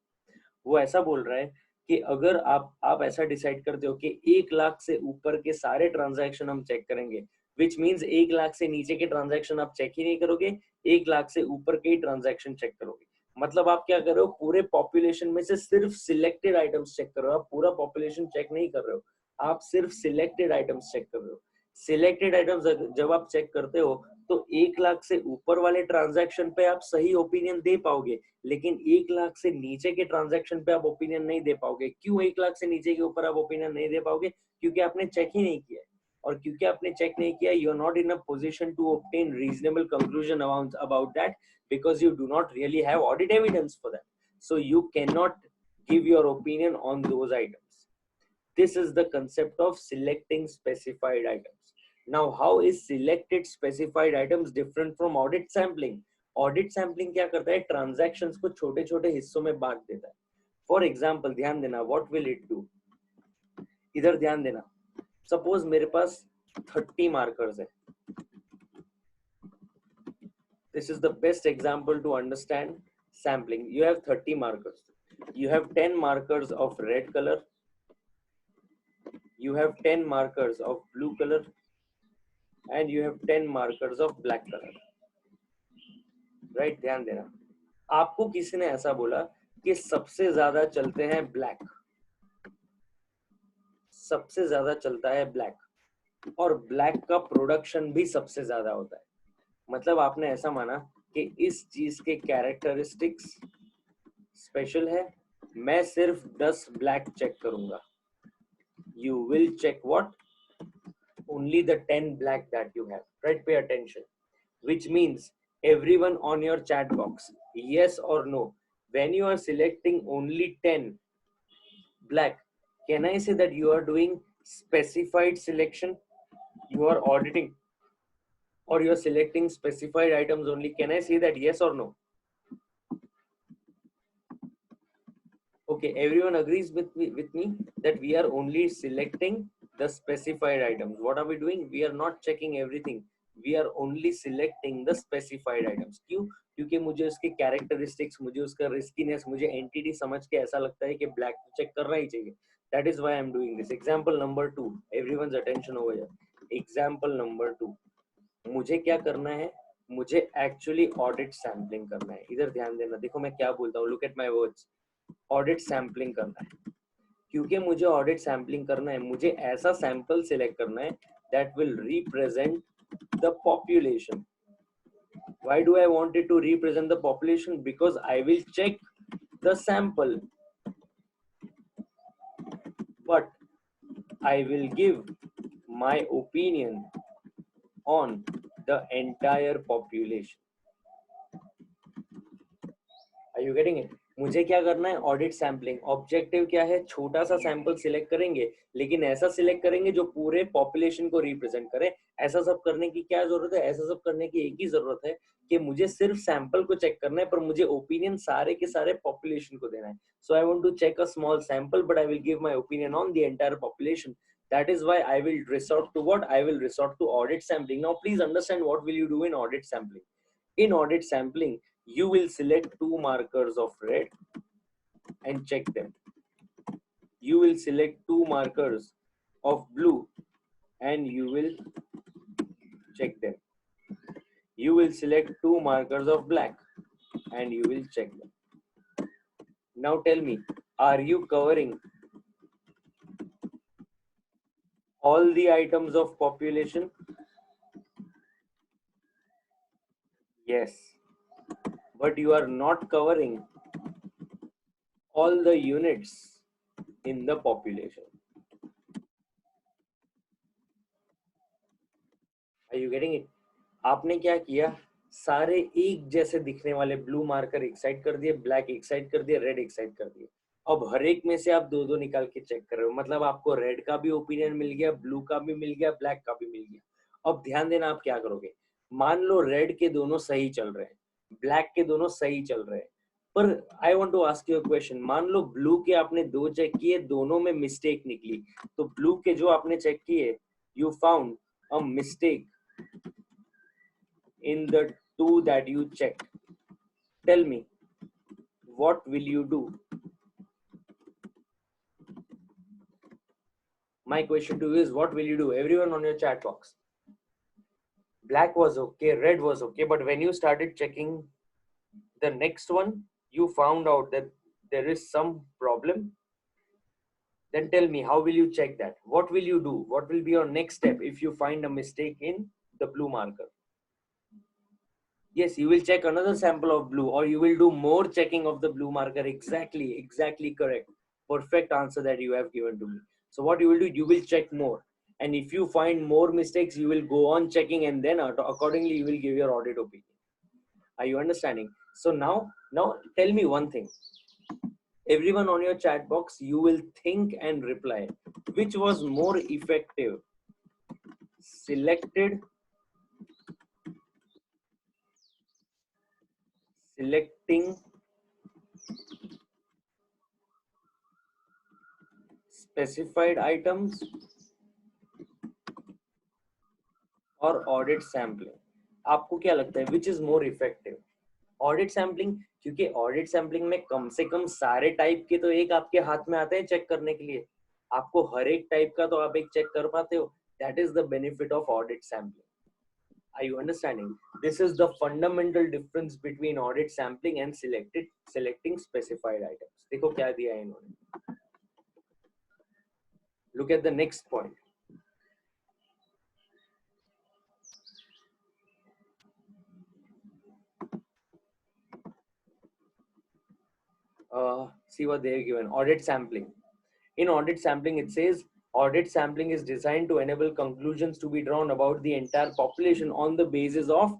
वो ऐसा बोल रहा है कि अगर आप ऐसा डिसाइड करते हो कि 1 लाख से ऊपर के सारे ट्रांजैक्शन हम चेक करेंगे, विच मीन्स 1 लाख से नीचे के ट्रांजैक्शन आप चेक ही नहीं करोगे, 1 लाख से ऊपर के ही ट्रांजैक्शन चेक करोगे। मतलब आप क्या कर रहे हो, पूरे पॉपुलेशन में से सिर्फ सिलेक्टेड आइटम्स चेक कर रहे हो, आप पूरा पॉपुलेशन चेक नहीं कर रहे हो, आप सिर्फ सिलेक्टेड आइटम्स चेक कर रहे हो। सिलेक्टेड आइटम्स जब आप चेक करते हो तो 1 लाख से ऊपर वाले ट्रांजैक्शन पे आप सही ओपिनियन दे पाओगे, लेकिन 1 लाख से नीचे के ट्रांजैक्शन पे आप ओपिनियन नहीं दे पाओगे। क्यों 1 लाख से नीचे के ऊपर आप ओपिनियन नहीं दे पाओगे? क्योंकि आपने चेक ही नहीं किया, और क्योंकि आपने चेक नहीं किया, you are not in a position to obtain reasonable conclusion about that, because you do not really have audit evidence for that, so you cannot give your opinion on those items. This is the concept of selecting specified items. Now how is selected specified items different from audit sampling? Audit sampling क्या करता है, transactions को छोटे छोटे हिस्सों में बांट देता है। फॉर एग्जाम्पल ध्यान देना, व्हाट विल इट डू, इधर ध्यान देना। सपोज मेरे पास 30 मार्कर्स है। This is the best example to understand sampling. You have 30 markers. You have 10 markers of red color. You have 10 markers of blue color. And you have 10 markers of black color. Right? ध्यान देना। आपको किसी ने ऐसा बोला कि सबसे ज्यादा चलते हैं ब्लैक, सबसे ज्यादा चलता है ब्लैक, और ब्लैक का प्रोडक्शन भी सबसे ज्यादा होता है। मतलब आपने ऐसा माना कि इस चीज के कैरेक्टरिस्टिक्स स्पेशल है, मैं सिर्फ 10 ब्लैक चेक करूंगा। You will check what, only the 10 black that you have, right? Pay attention, which means everyone on your chat box, yes or no, when you are selecting only 10 black, can I say that you are doing specified selection, you are auditing, or you are selecting specified items only? Can I say that yes or no? Okay, everyone agrees with me that we are only selecting the specified items. What are we doing? We are not checking everything, we are only selecting the specified items. क्यों? क्योंकि मुझे उसके characteristics, मुझे उसका रिस्कीनेस, मुझे entity समझ के ऐसा लगता है कि ब्लैक चेक करना ही चाहिए। That is why I am doing this. Example number 2, everyone's attention over here. Example number 2, मुझे क्या करना है, मुझे एक्चुअली ऑडिट सैम्पलिंग करना है। इधर ध्यान देना, देखो मैं क्या बोलता हूँ, look at my words. Audit sampling करना है। क्योंकि मुझे ऑडिट सैम्पलिंग करना है, मुझे ऐसा सैंपल सिलेक्ट करना है that will represent the population. Why do I want it to represent the population? Because I will check the sample, but I will give my opinion on the entire population. Are you getting it? मुझे क्या करना है? Audit sampling. Objective क्या है? छोटा सा sample select करेंगे, लेकिन ऐसा सिलेक्ट करेंगे जो पूरे पॉपुलेशन को रिप्रेजेंट करे. ऐसा सब करने की क्या जरूरत है? ऐसा सब करने की एक ही जरूरत है कि मुझे सिर्फ सैंपल को चेक करना है, पर मुझे ओपिनियन सारे के सारे पॉपुलेशन को देना है. So I want to check a small sample, but I will give my opinion on the entire population. That is why I will resort to what? I will resort to audit sampling. Now please understand what will you do in audit sampling. In audit sampling, you will select two markers of red and check them. You will select two markers of blue and you will check them. You will select two markers of black and you will check them. Now tell me, are you covering all the items of population? Yes, but you are not covering all the units in the population. Are you getting it? आपने क्या किया? सारे एक जैसे दिखने वाले blue marker एक side कर दिए, ब्लैक एक साइड कर दिए, रेड एक साइड कर दिए. अब हर एक में से आप दो दो निकाल के चेक कर रहे हो. मतलब आपको रेड का भी ओपिनियन मिल गया, ब्लू का भी मिल गया, ब्लैक का भी मिल गया. अब ध्यान देना, आप क्या करोगे? मान लो रेड के दोनों सही चल रहे हैं, ब्लैक के दोनों सही चल रहे हैं, पर I want to ask you a question. मान लो ब्लू के आपने दो चेक किए, दोनों में मिस्टेक निकली, तो ब्लू के जो आपने चेक किए, you found a mistake in the two that you checked. Tell me, what will you do? My question to you is, what will you do? Everyone on your chat box. Black was okay, red was okay, but when you started checking the next one, you found out that there is some problem. Then tell me, how will you check that? What will you do? What will be your next step if you find a mistake in the blue marker? Yes, you will check another sample of blue, or you will do more checking of the blue marker. Exactly correct. Perfect answer that you have given to me. So what you will do, you will check more. And if you find more mistakes, you will go on checking, and then accordingly you will give your audit opinion. Are you understanding? So now tell me one thing. Everyone on your chat box, you will think and reply. Which was more effective? Selecting specified items और audit sampling? आपको क्या लगता है, which is more effective? Audit sampling, क्योंकि audit sampling में कम से कम सारे type के तो एक आपके हाथ में आते हैं चेक करने के लिए. आपको हर एक टाइप का तो आप एक चेक कर पाते हो. That is the benefit of audit sampling. Are you understanding? This is the fundamental difference between audit sampling and selecting specified items. देखो क्या दिया है इन्होंने. Look at the next point. See what they are given. Audit sampling. In audit sampling, it says audit sampling is designed to enable conclusions to be drawn about the entire population on the basis of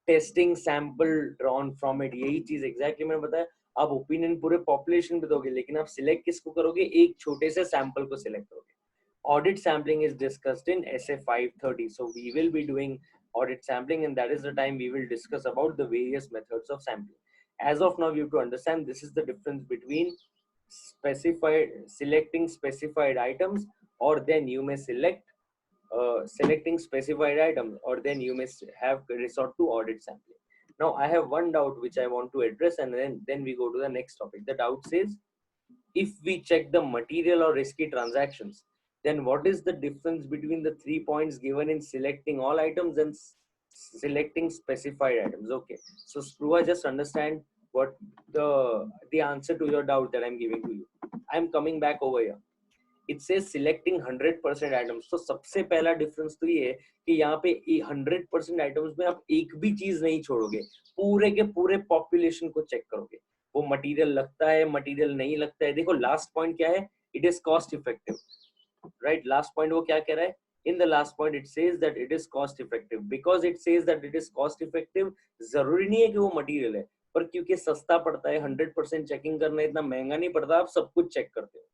testing sample drawn from it. यही चीज exactly मैंने बताया. आप opinion पूरे population पे दोगे, लेकिन आप सिलेक्ट किसको करोगे? एक छोटे से सैंपल को सिलेक्ट करोगे. Audit sampling is discussed in SA 530. So we will be doing audit sampling, and that is the time we will discuss about the various methods of sampling. As of now, you have to understand this is the difference between selecting specified items, or then you may selecting specified items, or then you may have resort to audit sampling. Now I have one doubt which I want to address, and then we go to the next topic. The doubt says, if we check the material or risky transactions, then what is the difference between the 3 points given in selecting all items and selecting specified items? Okay, so Spruha, just understand what the answer to your doubt that I'm giving to you. I'm coming back over here. It says selecting 100% items. तो सबसे पहला difference तो ये है कि यहाँ पे 100% items में आप एक भी चीज नहीं छोड़ोगे, पूरे के पूरे पॉपुलेशन को चेक करोगे. वो मटेरियल लगता है, मटेरियल नहीं लगता है. देखो लास्ट पॉइंट क्या है? It is cost effective, right? Last point वो क्या कह रहा है? In the last point it says that it is cost effective. Because it says that it is cost effective, जरूरी नहीं है कि वो मटेरियल है, पर क्योंकि सस्ता पड़ता है, 100% चेकिंग करना इतना महंगा नहीं पड़ता, आप सब कुछ चेक करते हो.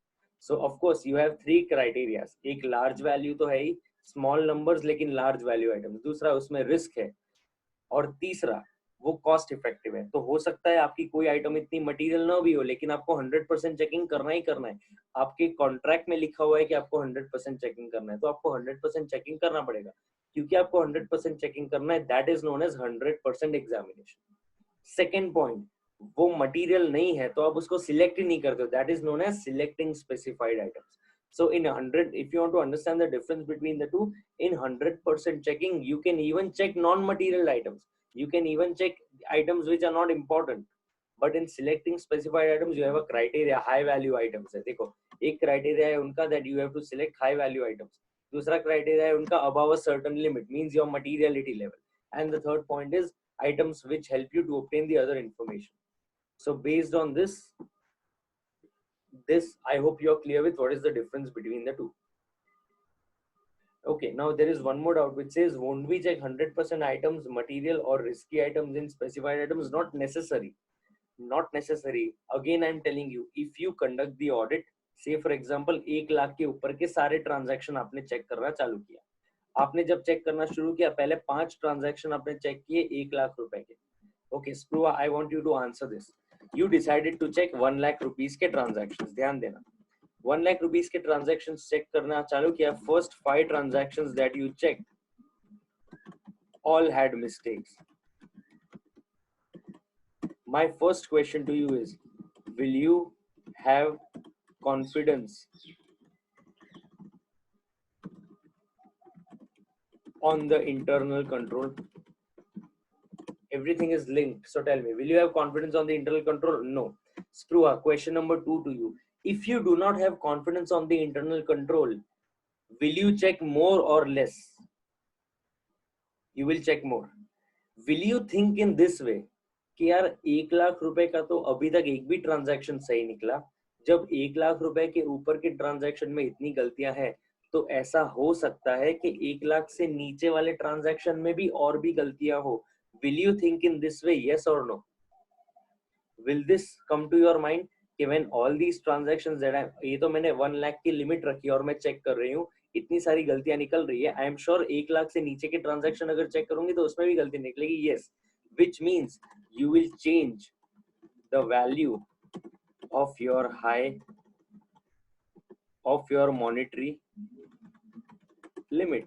सो of course you have three criterias. एक लार्ज वैल्यू तो है ही, स्मॉल नंबर्स लेकिन लार्ज वैल्यू आइटम्स. दूसरा उसमें रिस्क है, और तीसरा वो कॉस्ट इफेक्टिव है. तो हो सकता है आपकी कोई आइटम इतनी मटेरियल ना भी हो, लेकिन आपको 100% चेकिंग करना ही करना है. आपके कॉन्ट्रैक्ट में लिखा हुआ है कि आपको 100% चेकिंग करना है, तो आपको 100% चेकिंग करना पड़ेगा. क्योंकि आपको 100% चेकिंग करना है, that is known as 100% examination. Second point, वो मटेरियल नहीं है तो आप उसको सिलेक्ट ही नहीं करते हो, that is known as selecting specified items. So in 100, if you want to understand the difference between the two, in 100% checking, you can even check non-material items. You can even check items which are not important. But in selecting specified items, you have a criteria, high value items है. देखो, एक criteria है उनका that you have to select high value items. दूसरा criteria है उनका above a certain limit, means your materiality level. And the third point is items which help you to obtain the other information. So based on this, I hope you're clear with what is the difference between the two. Okay, now there is one more doubt which says, won't we check 100% items, material or risky items in specified items? Not necessary. Not necessary. Again, I'm telling you, if you conduct the audit, say for example, 1 lakh के ऊपर के सारे transaction आपने check करना चालू किया. आपने जब चेक करना शुरू किया, पहले 5 ट्रांजैक्शन आपने चेक किए 1 लाख रुपए के. Okay, Spruva, I want you to answer this. You decided to check 1 lakh rupees के transactions. ध्यान देना, 1 lakh rupees के transactions check करना चालू किया. First 5 transactions that you checked all had mistakes. My first question to you is, will you have confidence on the internal control? Everything is linked. So tell me, will you have confidence on the internal control? No. Spruha, question number 2 to you. If you do not have confidence on the internal control, will you check more or less? You will check more. Will you think in this way कि यार 1 लाख रुपए का तो अभी तक एक भी transaction सही निकला, जब 1 लाख रुपए के ऊपर के ट्रांजैक्शन में इतनी गलतियां हैं, तो ऐसा हो सकता है कि 1 लाख से नीचे वाले ट्रांजैक्शन में भी और भी गलतियां हो. Will you think in this way, yes or no? Will this come to your mind कि when all these transactions that ये तो मैंने 1 लाख की लिमिट रखी और मैं चेक कर रही हूँ, इतनी सारी गलतियां निकल रही है, आई एम श्योर 1 लाख से नीचे के ट्रांजैक्शन अगर चेक करूंगी तो उसमें भी गलती निकलेगी. Yes, which means you will change the value of your high of your monetary limit.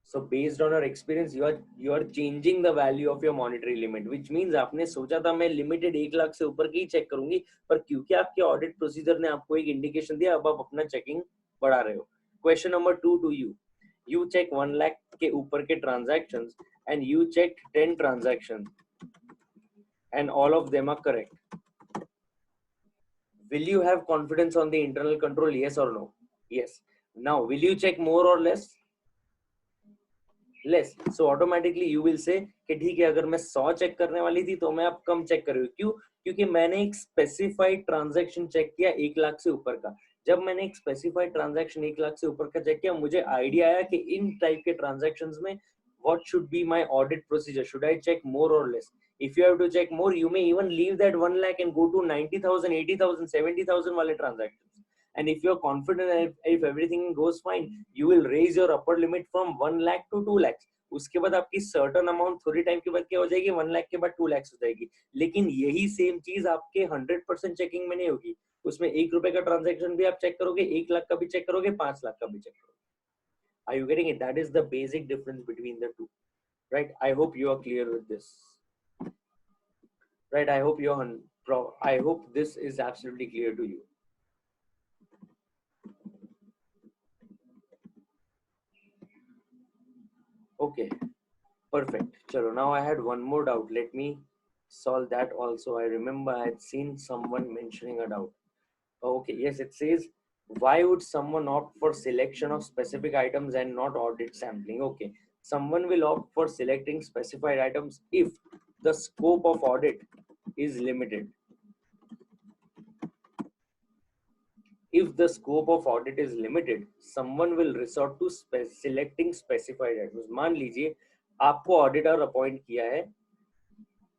So based on your experience, you are changing the value of your monetary limit, which means आपने सोचा था मैं limited 1 lakh से ऊपर की check करूंगी, पर क्योंकि आपके ऑडिट प्रोसीजर ने आपको एक इंडिकेशन दिया, अब आप अपना चेकिंग बढ़ा रहे हो. Question number 2 to you. You check 1 lakh के ऊपर के transactions and you checked 10 transactions and all of them are correct. Will you have confidence on the internal control? Yes or no? Yes. Now, will you check more or less? Less. So automatically you will say कि ठीक है, अगर मैं 100 check करने वाली थी तो मैं अब कम चेक कर रही हूँ. क्यों? क्योंकि मैंने एक स्पेसिफाइड ट्रांजैक्शन चेक किया 1 लाख से ऊपर का. जब मैंने एक स्पेसिफाइड ट्रांजैक्शन 1 लाख से ऊपर का चेक किया, मुझे आइडिया आया कि इन टाइप के ट्रांजैक्शंस में what should be my audit procedure? Should I check more or less? If you have to check more, you may even leave that 1 lakh and go to 90,000, 80,000, 70,000 wale transactions. And if you're confident and if everything goes fine, you will raise your upper limit from 1 lakh to 2 lakhs. उसके बाद आपकी certain amount थोड़ी time के बाद क्या हो जाएगी, 1 लाख के बाद 2 lakhs हो जाएगी. लेकिन यही सेम चीज आपके 100% चेकिंग में नहीं होगी. उसमें 1 रुपए का ट्रांजैक्शन भी आप चेक करोगे, 1 लाख का भी चेक करोगे, 5 लाख का भी चेक करोगे. Are you getting it? That is the basic difference between the two, right? I hope you are clear with this, right? I hope I hope this is absolutely clear to you. Okay, perfect. Chalo, now I had one more doubt. Let me solve that also. I remember I had seen someone mentioning a doubt. Okay, yes, it says, why would someone opt for selection of specific items and not audit sampling? Okay, someone will opt for selecting specified items if the scope of audit is limited. if the scope of audit is limited, someone will resort to selecting specified items. मान लीजिए आपको auditor appoint किया है,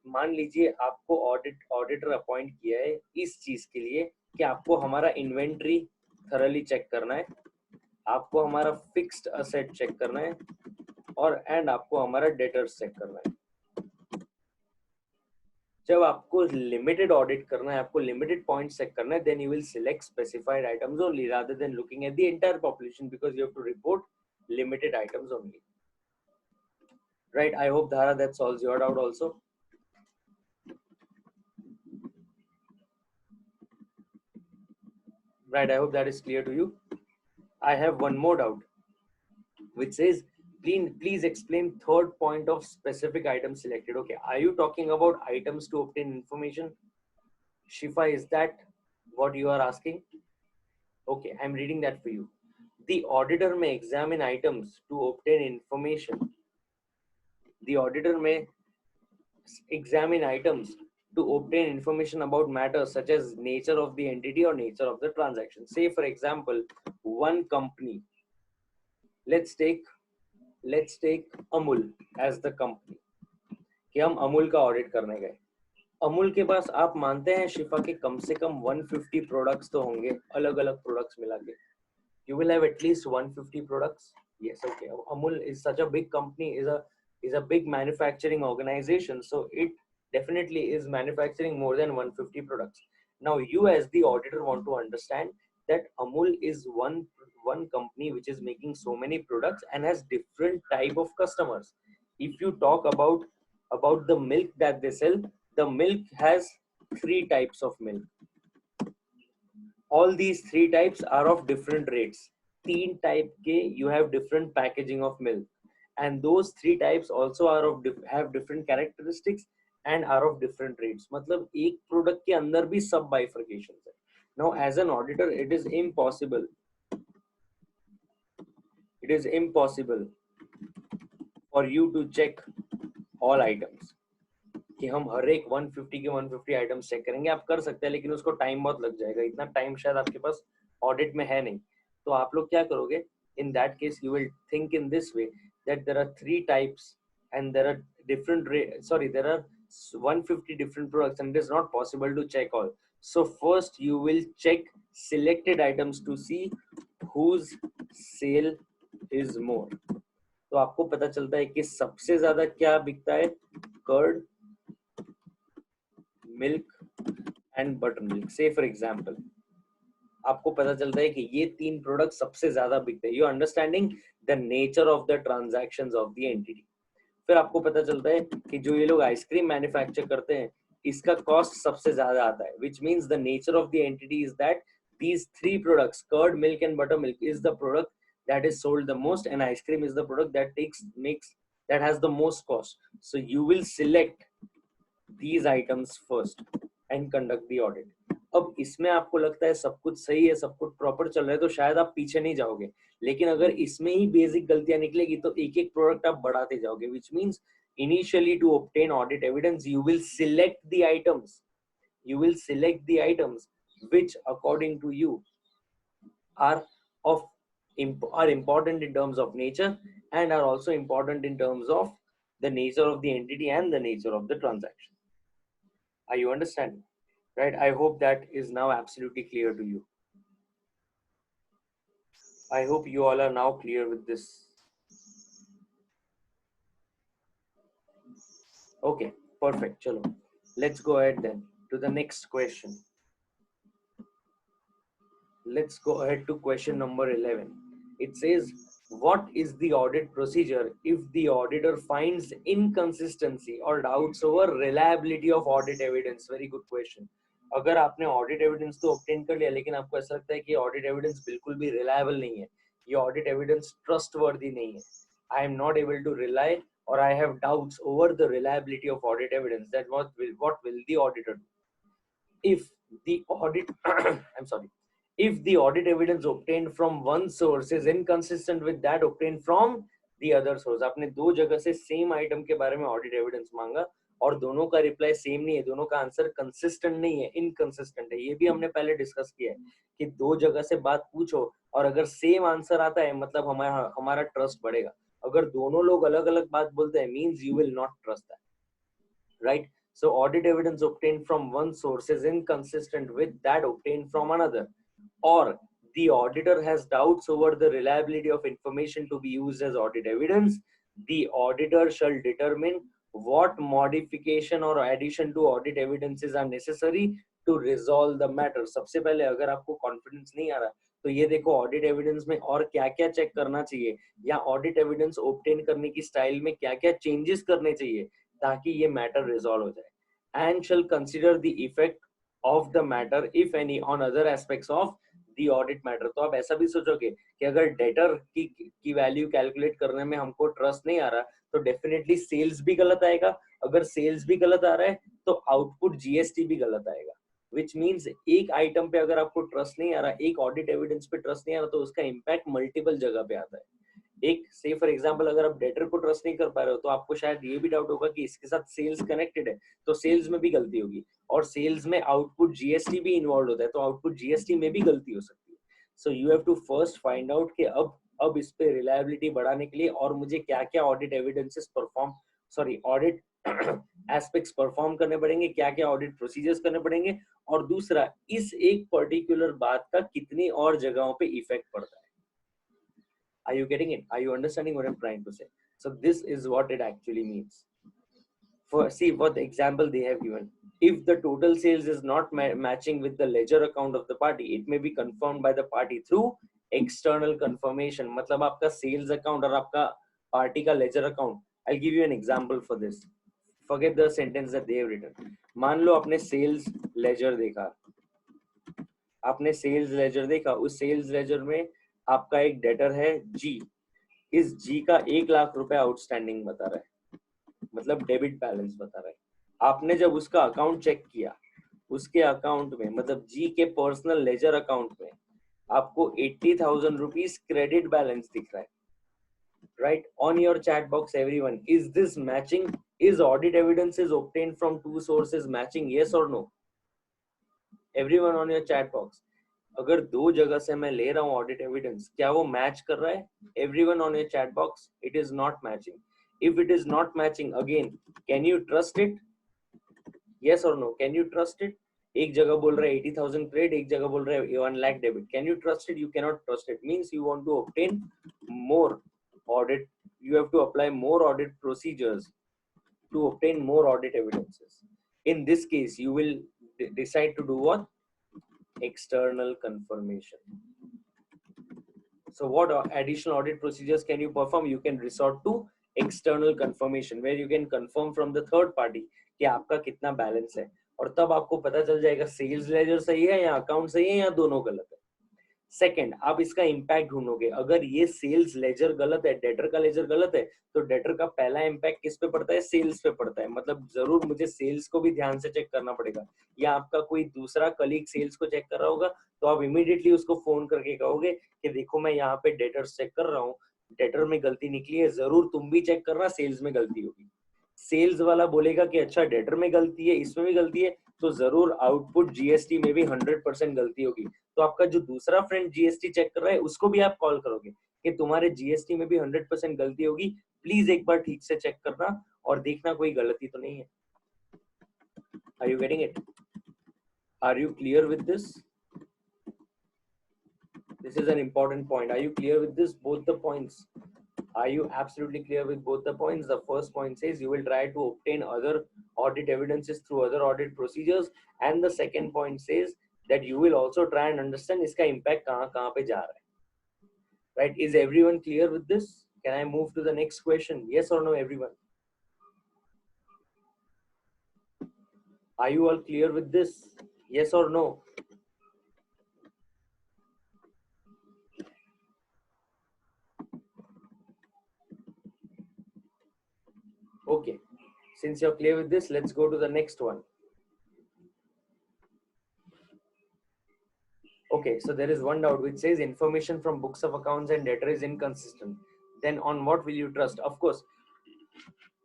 मान लीजिए आपको auditor appoint किया है इस चीज के लिए कि आपको हमारा इन्वेंट्री थरली चेक करना है, आपको हमारा फिक्स्ड असेट चेक करना है, और एंड आपको हमारा डेटर्स चेक करना है. जब आपको लिमिटेड ऑडिट करना है, आपको लिमिटेड पॉइंट चेक करना है, then you will select specified items only rather than looking at the entire population, because you have to report limited items only. Right, I hope Dhara that solves your doubt also. Right, I hope that is clear to you. I have one more doubt, which says, please explain third point of specific item selected. Okay, are you talking about items to obtain information? Shifa, is that what you are asking? Okay, I'm reading that for you. The auditor may examine items to obtain information. The auditor may examine items to obtain information about matters such as nature of the entity or nature of the transaction. Say for example, one company, let's take Amul as the company, कि हम अमूल का audit करने गए. अमूल के पास आप मानते हैं शिफा के कम से कम 150 प्रोडक्ट्स तो होंगे, अलग अलग प्रोडक्ट्स मिला के. You will have at least 150 products. Yes, okay. Amul is such a big company, is a big manufacturing organization, so it definitely is manufacturing more than 150 products. Now you as the auditor want to understand that Amul is one company which is making so many products and has different type of customers. If you talk about the milk that they sell, the milk has 3 types of milk. All these 3 types are of different rates. 3 type के you have different packaging of milk, and those 3 types also are of have different characteristics and are of different rates. मतलब एक product के अंदर भी सब bifurcations है. Now as an auditor, it is impossible for you to check all items. कि हम हर एक 150 के 150 आइटम्स चेक करेंगे. आप कर सकते हैं, लेकिन उसको टाइम बहुत लग जाएगा. इतना टाइम शायद आपके पास ऑडिट में है नहीं. तो आप लोग क्या करोगे? In that case you will think in this way that there are 3 types and there are different there are 150 different products and it is not possible to check all. So first you will check selected items to see whose sale is more. तो आपको पता चलता है कि सबसे ज्यादा क्या बिकता है? Curd, milk and butter milk. Say for example आपको पता चलता है कि ये 3 प्रोडक्ट सबसे ज्यादा बिकते हैं. You understanding the nature of the transactions of the entity. फिर आपको पता चलता है कि जो ये लोग आइसक्रीम मैन्युफैक्चर करते हैं इसका कॉस्ट सबसे ज्यादा आता है, which means the nature of the entity is that these 3 products, curd, milk and buttermilk, is the product that is sold the most, and ice cream is the product that has the most cost. So you will select these items first and conduct the audit. अब इसमें आपको लगता है सब कुछ सही है, सब कुछ प्रॉपर चल रहा है, तो शायद आप पीछे नहीं जाओगे. लेकिन अगर इसमें ही बेसिक गलतियां निकलेगी तो एक एक प्रोडक्ट आप बढ़ाते जाओगे, which means initially to obtain audit evidence you will select the items which according to you are important in terms of nature and are also important in terms of the nature of the entity and the nature of the transaction. Are you understanding? Right, I hope that is now absolutely clear to you. I hope you all are now clear with this. Okay, perfect. Chalo, let's go ahead then to the next question. Let's go ahead to question number 11. It says, what is the audit procedure if the auditor finds inconsistency or doubts over reliability of audit evidence? Very good question. अगर आपने audit evidence तो obtain कर लिया लेकिन आपको ऐसा लगता है कि ऑडिट एविडेंस बिल्कुल भी रिलायबल नहीं है, ये ऑडिट एविडेंस ट्रस्टवर्दी नहीं है, I am not able to rely or I have doubts over the reliability of audit evidence, that what will the auditor do? If the audit I'm sorry, if the audit evidence obtained from one source is inconsistent with that obtained from the other source, आपने दो जगह से same item के बारे में audit evidence मांगा और दोनों का रिप्लाई सेम नहीं है, दोनों का आंसर कंसिस्टेंट नहीं है, इनकंसिस्टेंट है, ये भी हमने पहले डिस्कस किया है कि दो जगह से बात पूछो और अगर सेम आंसर आता है मतलब हमारा हमारा ट्रस्ट बढ़ेगा। अगर दोनों लोग अलग अलग बात बोलते हैं means you will not trust that, right? So audit evidence obtained from one source is inconsistent with that obtained from another, or the auditor has doubts over the reliability of information to be used as audit evidence. The auditor shall determine what modification or addition to audit evidences are necessary to resolve the matter. सबसे पहले अगर आपको confidence नहीं आ रहा तो ये देखो audit evidence में और क्या क्या चेक करना चाहिए या ऑडिट एविडेंस ऑब्टेन करने की स्टाइल में क्या क्या चेंजेस करने चाहिए ताकि ये मैटर रिजॉल्व हो जाए, and shall consider the effect of the matter if any on other aspects of the audit matter. तो आप ऐसा भी सोचोगे कि अगर डेटर की वैल्यू कैलकुलेट करने में हमको ट्रस्ट नहीं आ रहा तो डेफिनेटली सेल्स भी गलत आएगा, अगर सेल्स भी गलत आ रहा है तो आउटपुट जीएसटी भी गलत आएगा, विच मीन्स एक आइटम पे अगर आपको ट्रस्ट नहीं आ रहा, एक ऑडिट एविडेंस पे ट्रस्ट नहीं आ रहा तो उसका इम्पैक्ट मल्टीपल जगह पे आता है। एक से फॉर एग्जांपल अगर आप डेटर को ट्रस्ट नहीं कर पा रहे हो तो आपको शायद ये भी डाउट होगा कि इसके साथ सेल्स कनेक्टेड है तो सेल्स में भी गलती होगी, और सेल्स में आउटपुट जीएसटी भी इन्वॉल्व होता है तो आउटपुट जीएसटी में भी गलती हो सकती है। So you have to first find out कि अब इस पे रिलायबिलिटी बढ़ाने के लिए और मुझे क्या क्या audit evidences perform audit aspects perform करने पड़ेंगे, क्या क्या ऑडिट प्रोसीजर्स करने पड़ेंगे, और दूसरा इस एक पर्टिकुलर बात का कितनी और जगहों पे इफेक्ट पड़ता है। Are you getting it? Are you understanding what I'm trying to say? So this is what it actually means. For see what the example they have given. If the total sales is not matching with the ledger account of the party, it may be confirmed by the party through external confirmation. मतलब आपका sales account और आपका party का ledger account. I'll give you an example for this. Forget the sentence that they have written. मान लो आपने sales ledger देखा, आपने sales laser देखा, उस सेल्स लेजर में आपका एक डेटर है जी, इस जी का 1 लाख रुपए आउटस्टैंडिंग बता रहा है, मतलब डेबिट बैलेंस बता रहा है। आपने जब उसका अकाउंट चेक किया, उसके अकाउंट में मतलब जी के पर्सनल लेजर अकाउंट में आपको 80,000 रुपीज क्रेडिट बैलेंस दिख रहा है, right? On your chat box everyone, is this matching? Is audit evidences obtained from two sources matching? Yes और no? Everyone on your chat box, अगर दो जगह से मैं ले रहा हूँ ऑडिट एविडेंस, क्या वो मैच कर रहा है? Everyone on your chat box, it is not matching. If it is not matching, again can you trust it? Yes और no? Can you trust it? एक जगह बोल रहा है 80,000 क्रेडिट, एक जगह बोल रहा है 1 lakh debit. Can you trust it? You cannot trust it. Means you want to obtain more audit, you have to apply more audit procedures to obtain more audit evidences. In this case, you will decide to do what? External confirmation. So what additional audit procedures can you perform? You can resort to external confirmation, where you can confirm from the third party कि आपका कितना balance है, और तब आपको पता चल जाएगा सेल्स लेजर सही है या अकाउंट सही है या दोनों गलत है। सेकंड, आप इसका इंपैक्ट ढूंढोगे। अगर ये सेल्स लेजर गलत है, डेटर का लेजर गलत है, तो डेटर का पहला इंपैक्ट किस पे पड़ता है? सेल्स पे पड़ता है। मतलब जरूर मुझे सेल्स को भी ध्यान से चेक करना पड़ेगा, या आपका कोई दूसरा कलीग सेल्स को चेक कर रहा होगा तो आप इमीडिएटली उसको फोन करके कहोगे कि देखो मैं यहाँ पे डेटर्स चेक कर रहा हूँ, डेटर में गलती निकली है, जरूर तुम भी चेक करना, सेल्स में गलती होगी। सेल्स वाला बोलेगा कि अच्छा डेटर में गलती है, इसमें भी गलती है, तो जरूर आउटपुट जीएसटी में भी 100% गलती होगी। तो आपका जो दूसरा फ्रेंड जीएसटी चेक कर रहा है उसको भी आप कॉल करोगे कि तुम्हारे जीएसटी में भी 100% गलती होगी, प्लीज एक बार ठीक से चेक करना और देखना कोई गलती तो नहीं है। Are you getting it? Are you clear with this? This is an important point. Are you clear with this? Both the points. Are you absolutely clear with both the points? The first point says you will try to obtain other audit evidences through other audit procedures, and the second point says that you will also try and understand इसका impact कहाँ पे जा रहा है, right? Is everyone clear with this? Can I move to the next question? Yes or no, everyone? Are you all clear with this? Yes or no? Okay, since you're clear with this, let's go to the next one. Okay, so there is one doubt which says information from books of accounts and data is inconsistent. Then on what will you trust? Of course,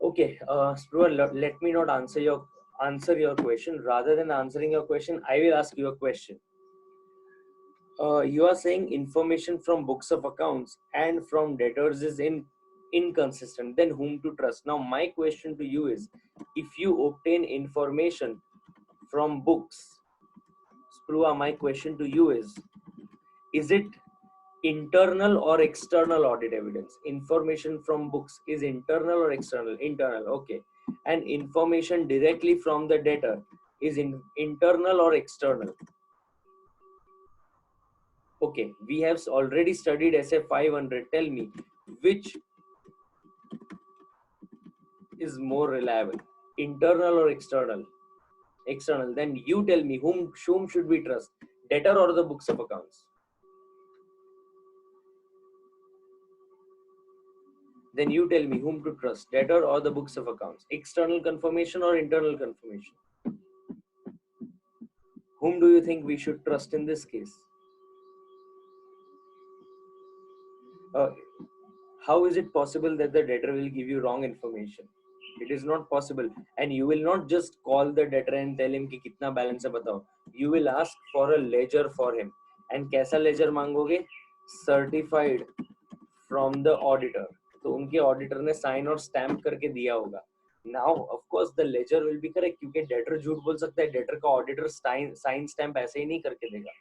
Okay, Spruha, let me not answer your question. Rather than answering your question, I will ask you a question. You are saying information from books of accounts and from debtors is inconsistent. Then whom to trust? Now, my question to you is, if you obtain information from books, Spruha, my question to you is it internal or external audit evidence? Information from books is internal or external? Internal, okay. And information directly from the debtor is internal or external? Okay, we have already studied SF 500. Tell me, which is more reliable, internal or external? External. Then you tell me, whom should we trust, debtor or the books of accounts? Then you tell me whom to trust, debtor or the books of accounts, external confirmation or internal confirmation? Whom do you think we should trust in this case? Uh, how is it possible that the debtor will give you wrong information? It is not possible. And you will not just call the debtor and tell him कि कितना balance है बताओ. You will ask for a ledger for him. And कैसा ledger मांगोगे? Certified from the auditor. तो उनके auditor ने sign और स्टैम्प करके दिया होगा. Now of course the ledger will be correct, क्योंकि डेटर झूठ बोल सकता है. डेटर का ऑडिटर साइन स्टैम्प ऐसे ही नहीं करके देगा.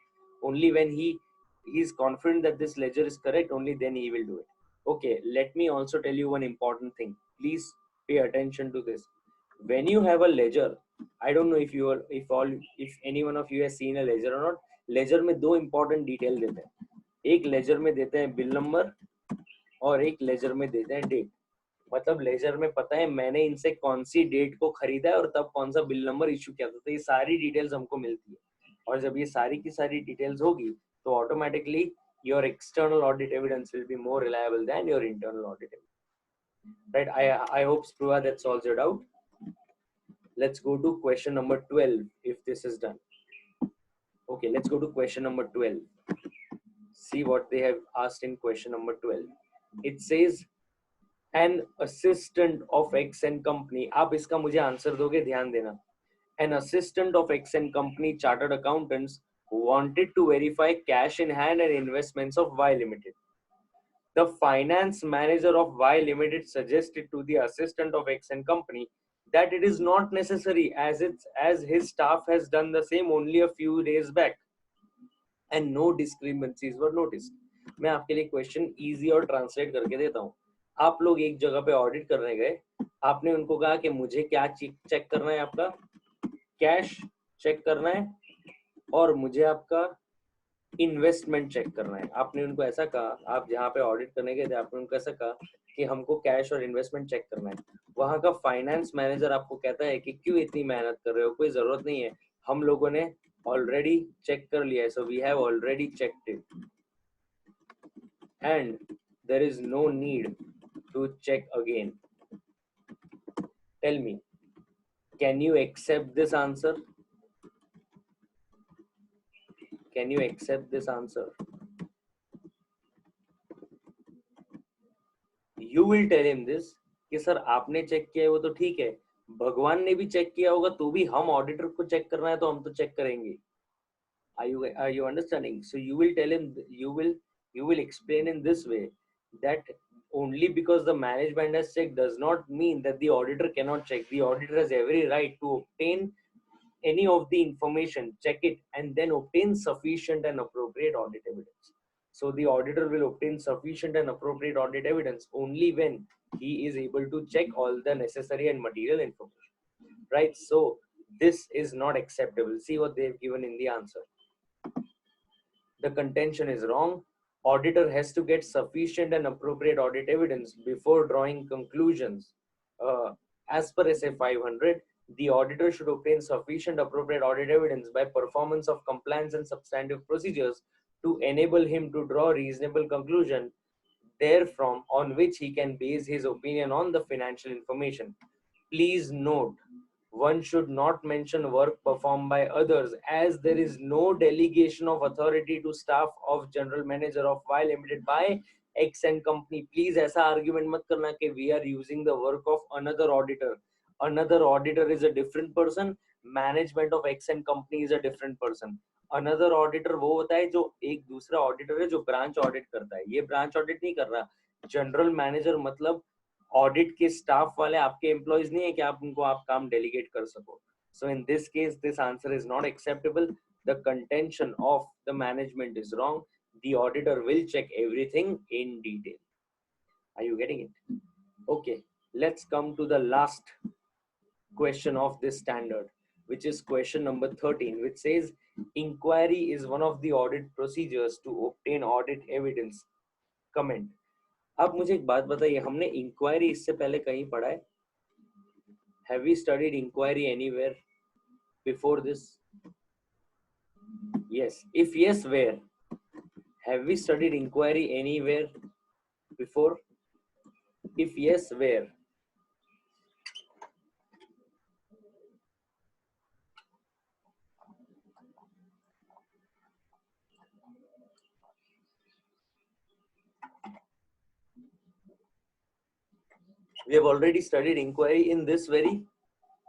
Only when he is confident that this ledger is correct, only then he will do it. Okay, let me also tell you one important thing. Please pay attention to this. When you have a ledger, I don't know if any one of you has seen a ledger or not. ledger में दो important detail देते हैं. एक ledger में देते हैं bill number और एक लेजर में देते हैं डेट. मतलब लेजर में पता है मैंने इनसे कौन सी डेट को खरीदा है और तब कौन सा बिल नंबर इशू किया था. तो ये सारी डिटेल्स हमको मिलती है. और जब ये सारी की सारी डिटेल्स होगी तो automatically your external audit evidence will be more reliable then your internal audit evidence. Right? I hope Spruha that solves your doubt. Let's go to question number 12 if this is done. Okay, let's go to question number 12. See what they have asked in question number 12. It says an assistant of X and company. आप इसका मुझे answer दोगे, ध्यान देना. An assistant of X and company chartered accountants wanted to verify cash in hand and investments of Y Limited. The finance manager of Y Limited suggested to the assistant of X and company that it is not necessary as his staff has done the same only a few days back and no discrepancies were noticed. मैं आपके लिए question easy और translate करके देता हूँ. आप लोग एक जगह पे ऑडिट करने गए. आपने उनको कहा कि मुझे क्या चेक करना है, आपका कैश चेक करना है और मुझे आपका इन्वेस्टमेंट चेक करना है. आपने उनको ऐसा कहा, आप जहाँ पे ऑडिट करने गए थे आपने उनको ऐसा कहा कि हमको कैश और इन्वेस्टमेंट चेक करना है. वहाँ का फाइनेंस मैनेजर आपको कहता है कि क्यों इतनी मेहनत कर रहे हो, कोई जरूरत नहीं है, हम लोगों ने ऑलरेडी चेक कर लिया है. So we have already checked it and there is no need to check again. Tell me, can you accept this answer? Can you accept this answer? You will tell him this कि sir आपने check किया है वो तो ठीक है, भगवान ने भी चेक किया होगा तो भी हम ऑडिटर को चेक करना है तो हम तो चेक करेंगे. Are you understanding? So you will tell him, you will explain in this way that only because the management has checked does not mean that the auditor cannot check. The auditor has every right to obtain any of the information, check it, and then obtain sufficient and appropriate audit evidence. So the auditor will obtain sufficient and appropriate audit evidence only when he is able to check all the necessary and material information. Right? So this is not acceptable. See what they've given in the answer. The contention is wrong. Auditor has to get sufficient and appropriate audit evidence before drawing conclusions. As per SF 500, the auditor should obtain sufficient appropriate audit evidence by performance of compliance and substantive procedures to enable him to draw reasonable conclusion therefrom on which he can base his opinion on the financial information. Please note, One should not mention work performed by others as there is no delegation of authority to staff of general manager of Y limited by X and company. Please ऐसा argument मत करना कि we are using the work of another auditor. Another auditor is a different person. Management of X and company is a different person. Another auditor वो होता है जो एक दूसरा auditor है जो branch audit करता है. ये branch audit नहीं कर रहा. General manager मतलब ऑडिट के स्टाफ वाले आपके एम्प्लॉइज नहीं है कि आप उनको आप काम डेलीगेट कर सको. So in this case this answer is not acceptable. The contention of the management is wrong. The auditor will check everything in detail. Are you getting it? Okay, let's come to the last question of this standard, which is question number 13, which says inquiry is one of the audit procedures to obtain audit evidence. Comment. अब मुझे एक बात बताइए, हमने inquiry इससे पहले कहीं पढ़ा है? Have we studied inquiry anywhere before this? Yes. If yes, where? Have we studied inquiry anywhere before? If yes, where? We have already studied inquiry in this very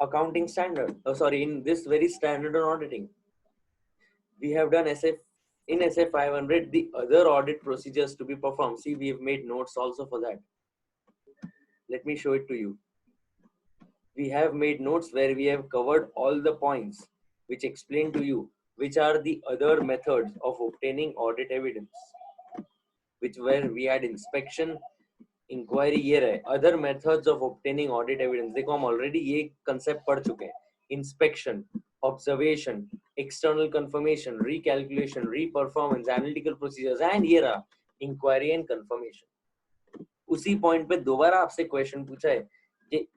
accounting standard. In this very standard on auditing. We have done SF in SF 500 the other audit procedures to be performed. See, we have made notes also for that. Let me show it to you. We have made notes where we have covered all the points which explain to you which are the other methods of obtaining audit evidence, which where we had inspection, inquiry. ये रहे other methods of obtaining audit evidence. देखो हम already ये concept पढ़ चुके हैं. Inspection, observation, external confirmation, recalculation, reperformance, analytical procedures, and ये रहा inquiry and confirmation. उसी point पे दोबारा आपसे question पूछा है कि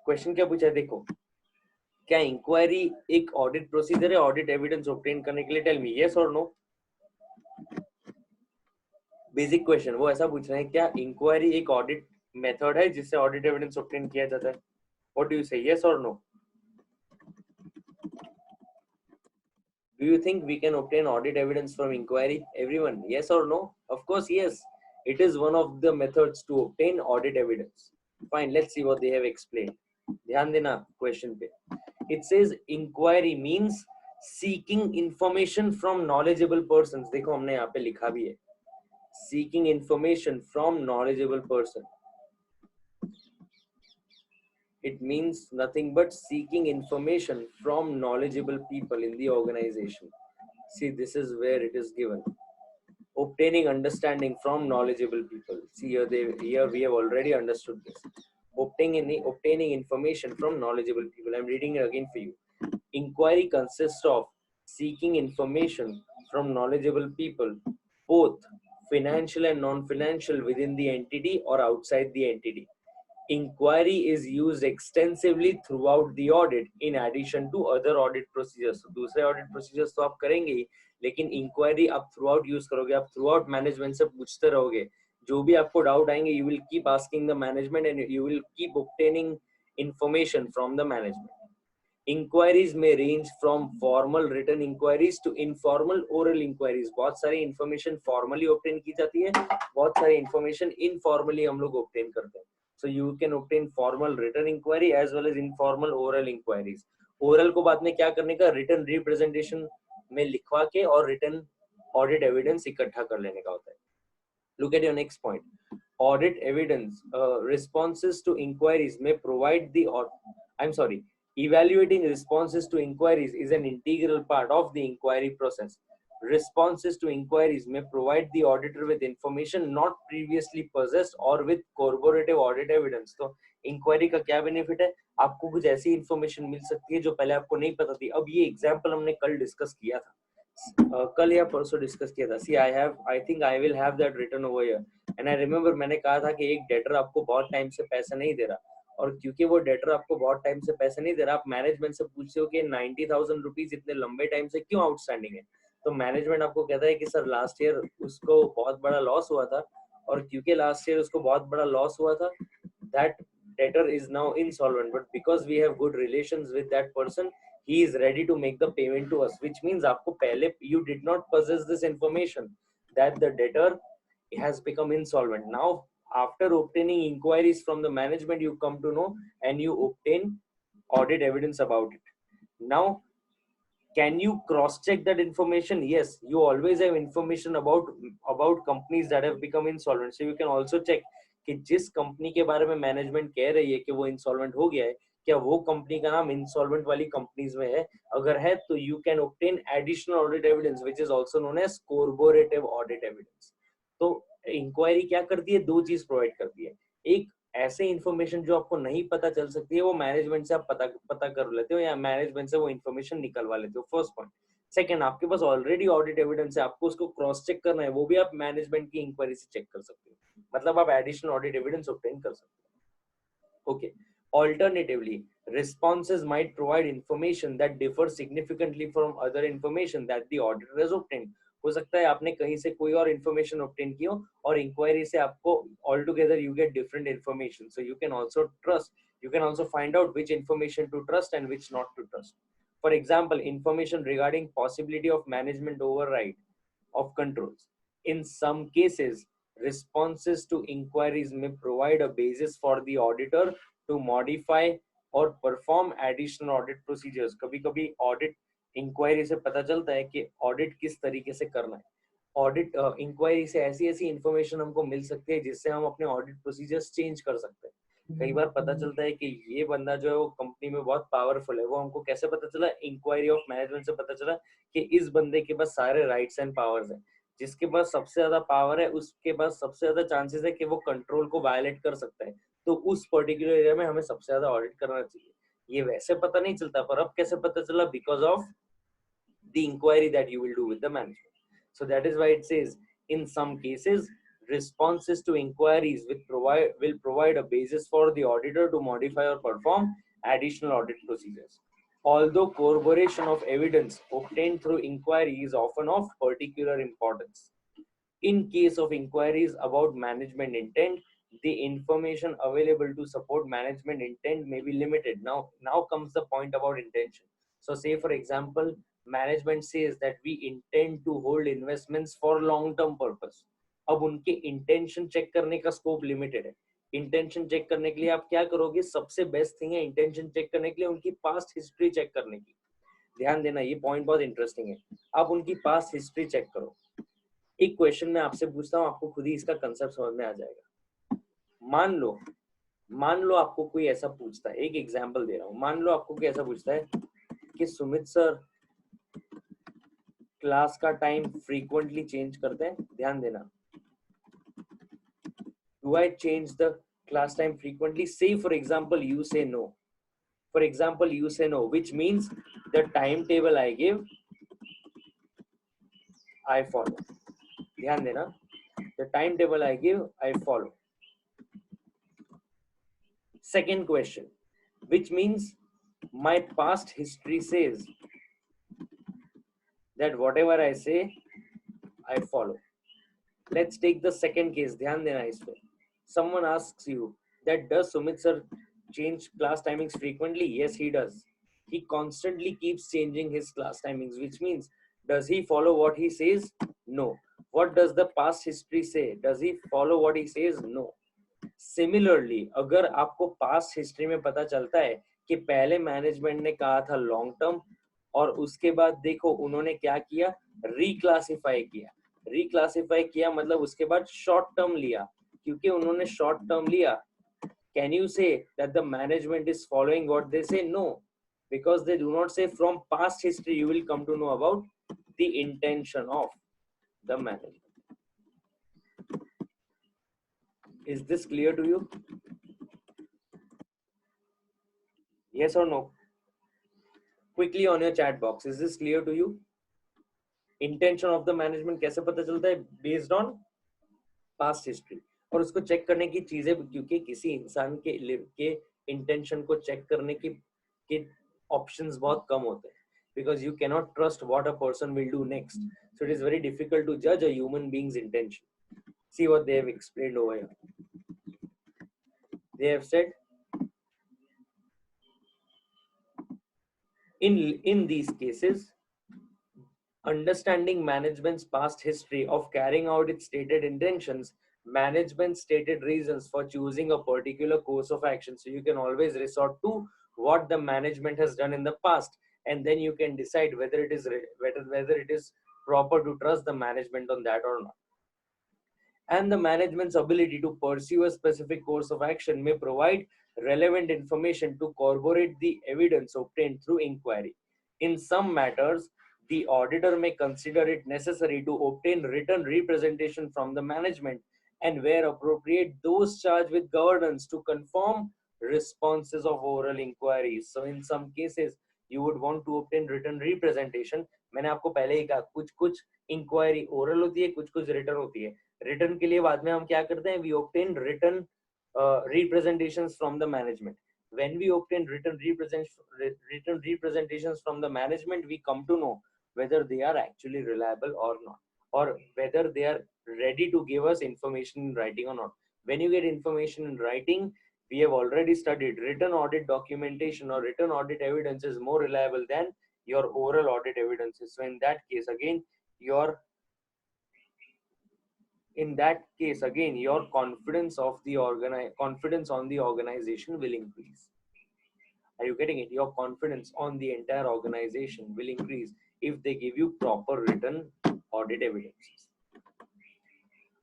question क्या पूछा है? देखो, क्या इंक्वायरी एक ऑडिट प्रोसीजर है ऑडिट एविडेंस ऑब्टेन करने के लिए? टेल मी यस और नो. बेसिक क्वेश्चन वो ऐसा पूछ रहे हैं, क्या इंक्वायरी एक ऑडिट मेथड है जिससे ऑडिट एविडेंस ऑब्टेन किया जाता है? व्हाट डू यू से, यस और no? Do you think we can obtain audit evidence from inquiry? Everyone, yes or no? Of course, yes. It is one of the methods to obtain audit evidence. Fine, let's see what they have explained. ध्यान देना question पे. It says inquiry means seeking information from knowledgeable persons. देखो हमने यहाँ पे लिखा भी है. Seeking information from knowledgeable person. It means nothing but seeking information from knowledgeable people in the organization. See, this is where it is given. Obtaining understanding from knowledgeable people. See, here we have already understood this. Obtaining information from knowledgeable people. I'm reading it again for you. Inquiry consists of seeking information from knowledgeable people, both financial and non-financial, within the entity or outside the entity. Inquiry is used extensively throughout the audit in addition to other audit procedures. So दूसरे audit procedures तो आप करेंगे ही, लेकिन inquiry आप throughout use करोगे, आप throughout management से पूछते रहोगे. जो भी आपको doubt आएंगे, you will keep asking the management and you will keep obtaining information from the management. Inquiries may range from formal written inquiries to informal oral inquiries. बहुत सारी information formally obtain की जाती है, बहुत सारी information informally हम लोग obtain करते हैं. So you can obtain formal written inquiry as well as informal oral inquiries. Oral को बाद में क्या करने का? Written representation में लिखवा के और written audit evidence इकट्ठा कर लेने का होता है. Look at your next point. Audit evidence responses to inquiries may provide the evaluating responses to inquiries is an integral part of the inquiry process. Responses to inquiries may provide the auditor with information not previously possessed or with corroborative audit evidence. तो inquiry का क्या benefit है? आपको कुछ ऐसी information मिल सकती है जो पहले आपको नहीं पता थी. अब ये example हमने कल discuss किया था. कल या परसों डिस्कस किया था. See, I think I will have that written over here. And I remember मैंने कहा था कि एक डेटर आपको बहुत टाइम से पैसा नहीं दे रहा, और क्योंकि वो डेटर आपको बहुत टाइम से पैसा नहीं दे रहा, आप मैनेजमेंट से पूछते हो कि 90,000 रुपीज इतने लंबे टाइम से क्यों आउटस्टैंडिंग है. तो मैनेजमेंट आपको कहता है कि सर लास्ट ईयर उसको बहुत बड़ा लॉस हुआ था, और क्योंकि लास्ट ईयर उसको बहुत बड़ा लॉस हुआ था, that debtor is now insolvent, but because we have good relations with that person, he is ready to make the payment to us, which means आपको पहले you did not possess this information that the debtor has become insolvent. Now after obtaining inquiries from the management, you come to know and you obtain audit evidence about it. Now can you cross check that information? Yes, you always have information about companies that have become insolvent, so you can also check कि जिस company के बारे में management कह रही है कि वो इंसॉल्वेंट हो गया है, क्या वो कंपनी का नाम इंसॉल्वेंट वाली कंपनीज में है? अगर है तो you can obtain additional audit evidence which is also known as corroborative audit evidence. तो इंक्वायरी क्या करती है? दो चीज प्रोवाइड करती है. एक ऐसे इंफॉर्मेशन जो आपको नहीं पता चल सकती है, वो मैनेजमेंट से आप पता कर लेते हो या मैनेजमेंट से वो इंफॉर्मेशन निकलवा लेते हो. First point. सेकंड, आपके पास ऑलरेडी ऑडिट एविडेंस है, आपको उसको क्रॉस चेक करना है, वो भी आप मैनेजमेंट की इंक्वायरी से चेक कर सकते हो. मतलब आप एडिशनल ऑडिट एविडेंस ऑब्टेन कर सकते हो. Okay. Alternatively, responses might provide information that differs significantly from other information that the auditor has obtained. हो सकता है आपने कहीं से कोई और information obtain की हो और inquiry से आपको altogether you get different information. So you can also trust, you can also find out which information to trust and which not to trust. For example, information regarding possibility of management override of controls. In some cases, responses to inquiries may provide a basis for the auditor to modify or perform additional audit procedures. कभी कभी audit inquiry से पता चलता है कि audit किस तरीके से करना है. Audit inquiry से ऐसी ऐसी information हमको मिल सकती है जिससे हम अपने audit procedures change कर सकते हैं. कई बार पता चलता है कि ये बंदा जो है वो कंपनी में बहुत पावरफुल है. वो हमको कैसे पता चला? इंक्वायरी ऑफ मैनेजमेंट से पता चला कि इस बंदे के पास सारे राइट्स एंड पावर्स हैं. जिसके पास सबसे ज्यादा पावर है उसके पास सबसे ज्यादा चांसेस है कि वो कंट्रोल को वायलेट कर सकता है. तो उस पर्टिकुलर एरिया में हमें सबसे ज्यादा ऑडिट करना चाहिए. ये वैसे पता नहीं चलता, पर अब कैसे पता चला? Because of the inquiry that you will do with the management. So that is why it says in some cases responses to inquiries will provide a basis for the auditor to modify or perform additional audit procedures. Although corroboration of evidence obtained through inquiry is often of particular importance, in case of inquiries about management intent, the information available to support management intent may be limited. Now comes the point about intention. So say for example, management says that we intend to hold investments for long term purpose. अब उनके intention check करने का scope limited है. Intention check करने के लिए आप क्या करोगे? सबसे बेस्ट थिंग है इंटेंशन चेक करने के लिए उनकी पास्ट हिस्ट्री चेक करने की. ध्यान देना, ये पॉइंट बहुत इंटरेस्टिंग है. आप उनकी पास्ट हिस्ट्री चेक करो. एक क्वेश्चन मैं आपसे पूछता हूँ, आपको खुद ही इसका कंसेप्ट समझ में आ जाएगा. मान लो आपको कोई ऐसा पूछता है, एक एग्जांपल दे रहा हूँ. मान लो आपको कोई ऐसा पूछता है कि सुमित सर क्लास का टाइम फ्रीक्वेंटली चेंज करते हैं? ध्यान देना. Do I change the class time frequently? से फॉर एग्जांपल यू से no. For example, you say no, which means the timetable I give, I follow. ध्यान देना, the timetable I give, I follow. Second question, which means my past history says that whatever I say, I follow. Let's take the second case. ध्यान देना इस पे. Someone asks you that does Sumit sir change class timings frequently? Yes, he does. He constantly keeps changing his class timings, which means does he follow what he says? No. What does the past history say? Does he follow what he says? No. Similarly, अगर आपको past history में पता चलता है कि पहले management ने कहा था लॉन्ग टर्म और उसके बाद देखो उन्होंने क्या किया? रिक्लासिफाई किया. रिक्लासिफाई किया मतलब उसके बाद शॉर्ट टर्म लिया. क्योंकि उन्होंने शॉर्ट टर्म लिया, can you say that the management is following what they say? No, because they do not say. From past history you will come to know about the intention of the management. Is this clear to you? Yes or no? Quickly on your chat box, is this clear to you? Intention of the management कैसे पता चलता है? Based on past history. और उसको check करने की चीजें, क्योंकि किसी इंसान के इंटेंशन को चेक करने के ऑप्शंस बहुत कम होते हैं, because you cannot trust what a person will do next, so it is very difficult to judge a human being's intention. See what they have explained over here. They have said In these cases, understanding management's past history of carrying out its stated intentions, management stated reasons for choosing a particular course of action. So you can always resort to what the management has done in the past, and then you can decide whether it is whether it is proper to trust the management on that or not. And the management's ability to pursue a specific course of action may provide relevant information to corroborate the evidence obtained through inquiry. In some matters, the auditor may consider it necessary to obtain written representation from the management, and where appropriate, those charged with governance to confirm responses of oral inquiries. So in some cases, you would want to obtain written representation. मैंने आपको पहले ही कहा कुछ कुछ inquiry oral होती है, कुछ कुछ रिटर्न होती है. रिटर्न के लिए बाद में हम क्या करते हैं, we obtain written representations from the management. When we obtain written representations from the management, we come to know whether they are actually reliable or not, or whether they are ready to give us information in writing or not. When you get information in writing, we have already studied written audit documentation or written audit evidence is more reliable than your oral audit evidences. So in that case again, your your confidence of the confidence on the organization will increase. Are you getting it? Your confidence on the entire organization will increase if they give you proper written audit evidences.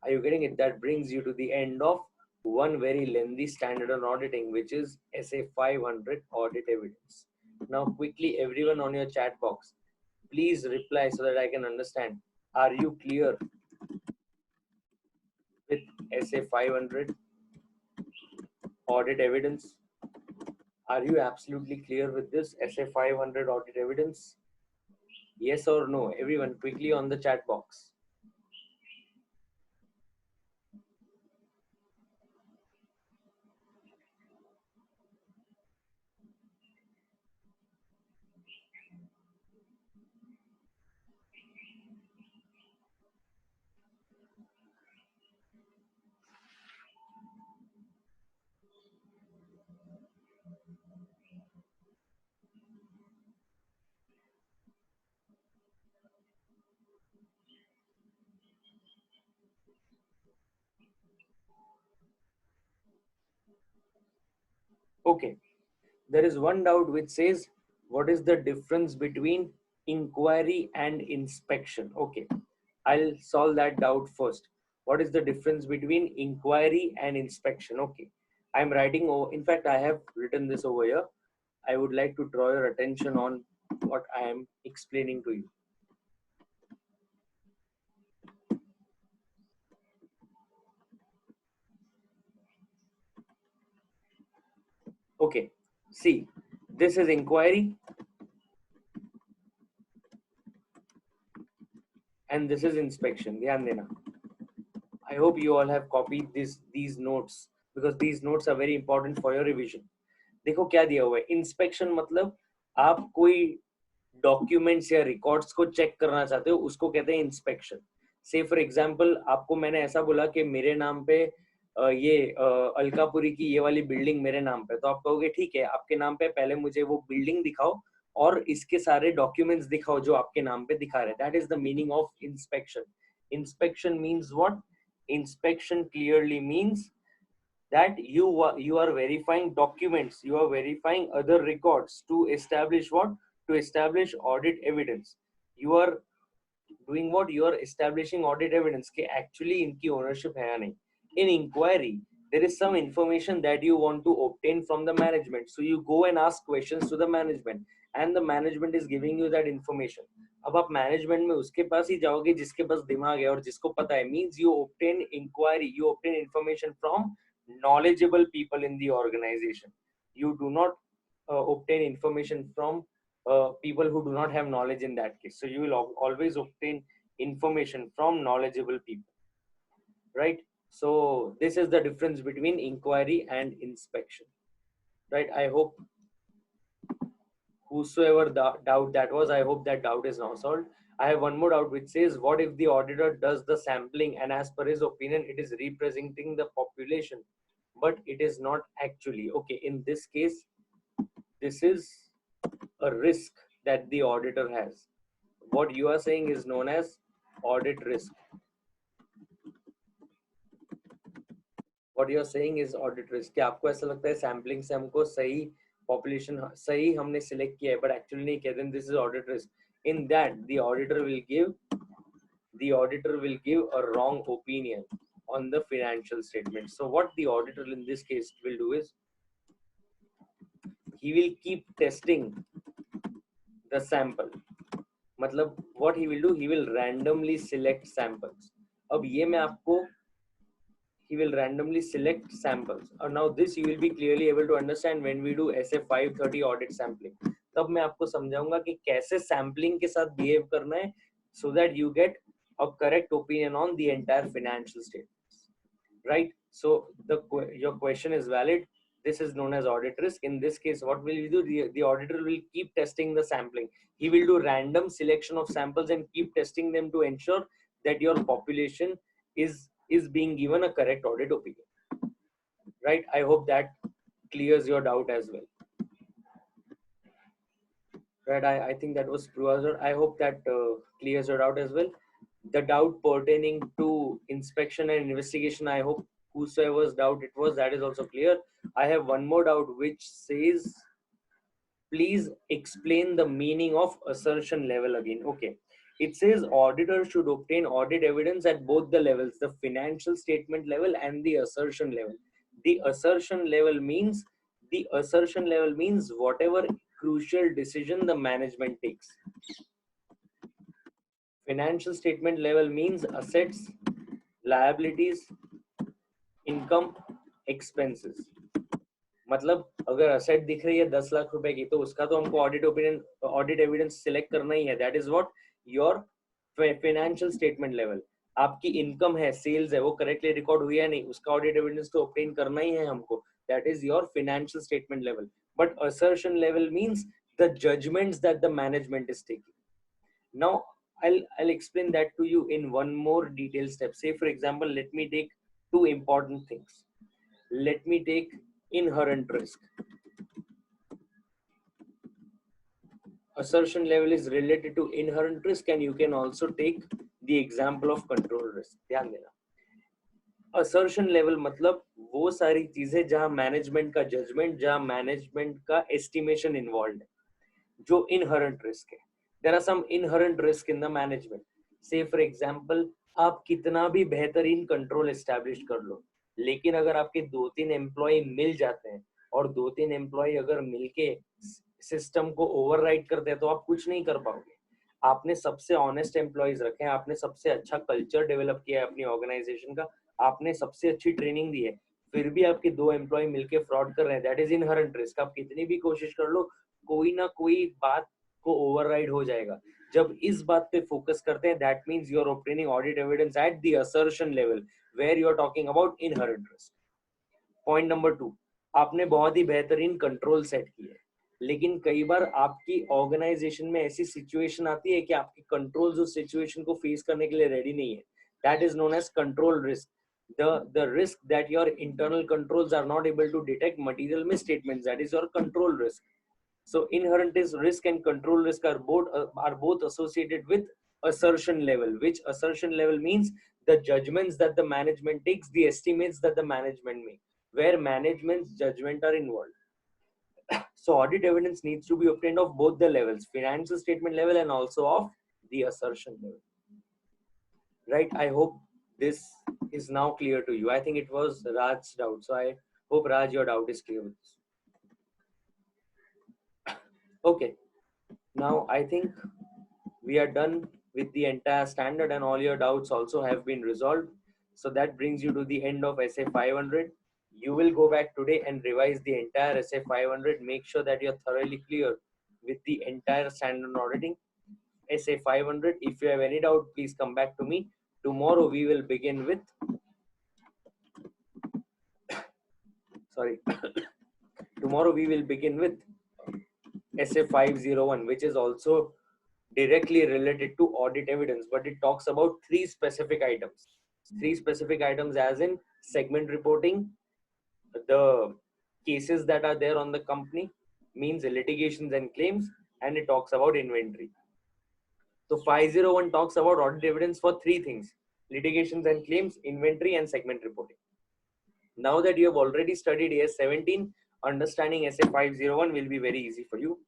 Are you getting it? That brings you to the end of one very lengthy standard on auditing, which is SA 500 audit evidence. Now quickly, everyone on your chat box, please reply so that I can understand. Are you clear with SA 500 audit evidence? Are you absolutely clear with this SA 500 audit evidence? Yes or no? Everyone quickly on the chat box. Okay, there is one doubt which says, what is the difference between inquiry and inspection? Okay, I'll solve that doubt first. What is the difference between inquiry and inspection? Okay, I'm writing over, in fact, I have written this over here. I would like to draw your attention on what I am explaining to you. Okay, see, this is inquiry and this is inspection. ध्यान देना. I hope you all have copied these notes because these notes are very important for your revision. देखो क्या दिया हुआ है. Inspection मतलब आप कोई डॉक्यूमेंट्स या रिकॉर्ड्स को चेक करना चाहते हो, उसको कहते हैं इंस्पेक्शन. से फॉर एग्जांपल आपको मैंने ऐसा बोला कि मेरे नाम पे ये अलकापुरी की ये वाली बिल्डिंग मेरे नाम पे, तो आप कहोगे ठीक है, आपके नाम पे पहले मुझे वो बिल्डिंग दिखाओ और इसके सारे डॉक्यूमेंट्स दिखाओ जो आपके नाम पे दिखा रहे. That is the meaning of inspection. Inspection means what? Inspection clearly means that you are verifying documents, you are verifying other records to establish what? To establish audit evidence. You are doing what? You are establishing audit evidence कि actually इनकी ownership है या नहीं. In inquiry, there is some information that you want to obtain from the management, so you go and ask questions to the management and the management is giving you that information. अब आप management में उसके पास ही जाओगे जिसके पास दिमाग है और जिसको पता है. Means you obtain inquiry, you obtain information from knowledgeable people in the organization. You do not obtain information from people who do not have knowledge in that case. So you will always obtain information from knowledgeable people, right? So this is the difference between inquiry and inspection, right? I hope whosoever doubt that was, I hope that doubt is now solved. I have one more doubt which says, what if the auditor does the sampling and as per his opinion, it is representing the population, but it is not actually? Okay, in this case, this is a risk that the auditor has. What you are saying is known as audit risk. What you are saying is audit risk. क्या आपको ऐसा लगता है sampling से हमको सही population सही हमने सिलेक्ट किया है बट एक्चुअली नहीं किया, then this is audit risk. In that the auditor will give a wrong opinion on the financial statement. So what the auditor in this case will do is he will keep testing the sample. मतलब what he will do, he will randomly select samples. अब ये मैं आपको he will randomly select samples. And now this you will be clearly able to understand when we do SA 530 audit sampling. तब मैं आपको समझाऊंगा कि कैसे sampling के साथ behave करना है so that you get a correct opinion on the entire financial statements. Right? So your question is valid. This is known as audit risk. In this case, what will you do? The auditor will keep testing the sampling. He will do random selection of samples and keep testing them to ensure that your population is being given a correct audit opinion. Right? I hope that clears your doubt as well. Right? I think that was true. I hope that clears your doubt as well. The doubt pertaining to inspection and investigation, I hope whosoever's doubt it was, that is also clear. I have one more doubt which says, please explain the meaning of assertion level again. Okay. It says auditor should obtain audit evidence at both the levels, the financial statement level and the assertion level. The assertion level means whatever crucial decision the management takes. Financial statement level means assets, liabilities, income, expenses. मतलब अगर asset दिख रही है 10 लाख रुपए की तो उसका तो हमको ऑडिट एविडेंस सिलेक्ट करना ही है. That is what your financial statement level. आपकी इनकम है, सेल्स है, वो करेक्टली रिकॉर्ड हुई है नहीं, उसका ऑडिट एविडेंस तो ऑब्टेन करना ही है हमको. That is your financial statement level. But assertion level means the judgements that the management is taking. Now I'll explain that to you in one more detailed step. Say for example, let me take two important things. Let me take inherent risk. Assertion level is related to inherent risk and you can also take the example of control risk. ध्यान देना. Assertion level मतलब वो सारी चीजें जहां management का judgement, जहां management का एस्टिमेशन इन्वॉल्व है, जो inherent risk है. There are some inherent risk in the management. Say for example, आप कितना भी बेहतरीन कंट्रोल एस्टैब्लिश कर लो, लेकिन अगर आपके 2-3 एम्प्लॉय मिल जाते हैं और 2-3 एम्प्लॉय अगर मिलके सिस्टम को ओवरराइड करते हैं तो आप कुछ नहीं कर पाओगे. आपने सबसे ऑनेस्ट एम्प्लॉयज रखे हैं, आपने सबसे अच्छा कल्चर डेवलप किया है अपनी ऑर्गेनाइजेशन का, आपने सबसे अच्छी ट्रेनिंग दी है, फिर भी आपके 2 एम्प्लॉय मिलके फ्रॉड कर रहे हैं. That is inherent risk. आप कितनी भी कोशिश कर लो, कोई ना कोई बात को ओवरराइड हो जाएगा. जब इस बात पे फोकस करते हैं, that means you are obtaining audit evidence at the assertion level where you are talking about inherent risk. Point number 2, आपने बहुत ही बेहतरीन कंट्रोल सेट किए हैं, लेकिन कई बार आपकी ऑर्गेनाइजेशन में ऐसी सिचुएशन आती है कि आपके कंट्रोल्स उस सिचुएशन को फेस करने के लिए रेडी नहीं है. That is known as control risk. The risk that your internal controls are not able to detect material misstatements, that is your control risk. So inherent risk and control risk are both associated with assertion level, which assertion level means the judgments that the management takes, the estimates that the management make, where management's judgment are involved. So audit evidence needs to be obtained of both the levels, financial statement level and also of the assertion level. Right? I hope this is now clear to you. I think it was Raj's doubt. So I hope Raj, your doubt is clear with this. Okay. Now I think we are done with the entire standard and all your doubts also have been resolved. So that brings you to the end of SA 500. You will go back today and revise the entire SA 500. Make sure that you're thoroughly clear with the entire standard auditing. SA 500. If you have any doubt, please come back to me. Tomorrow we will begin with, tomorrow we will begin with SA 501, which is also directly related to audit evidence, but it talks about 3 specific items. 3 specific items as in segment reporting, the cases that are there on the company, means litigations and claims, and it talks about inventory. So 501 talks about audit evidence for three things: litigations and claims, inventory, and segment reporting. Now that you have already studied AS 17, understanding SA 501 will be very easy for you.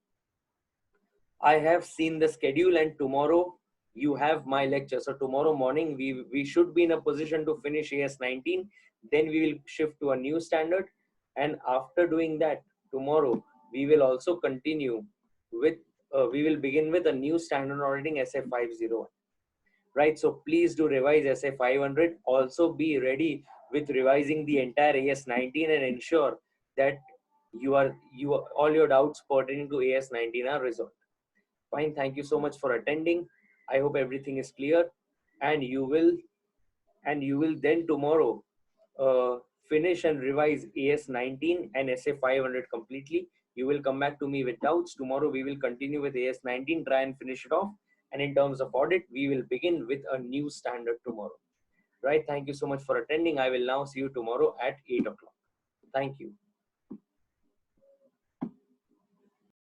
I have seen the schedule, and tomorrow you have my lecture. So tomorrow morning we should be in a position to finish AS 19. Then we will shift to a new standard, and after doing that, tomorrow we will also continue with we will begin with a new standard auditing SA 501. Right? So please do revise SA 500. Also be ready with revising the entire AS 19 and ensure that all your doubts pertaining to AS 19 are resolved. Fine. Thank you so much for attending. I hope everything is clear, and you will then tomorrow uh, finish and revise AS 19 and SA 500 completely. You will come back to me with doubts. Tomorrow we will continue with AS 19, try and finish it off. And in terms of audit, we will begin with a new standard tomorrow. Right? Thank you so much for attending. I will now see you tomorrow at 8 o'clock. Thank you.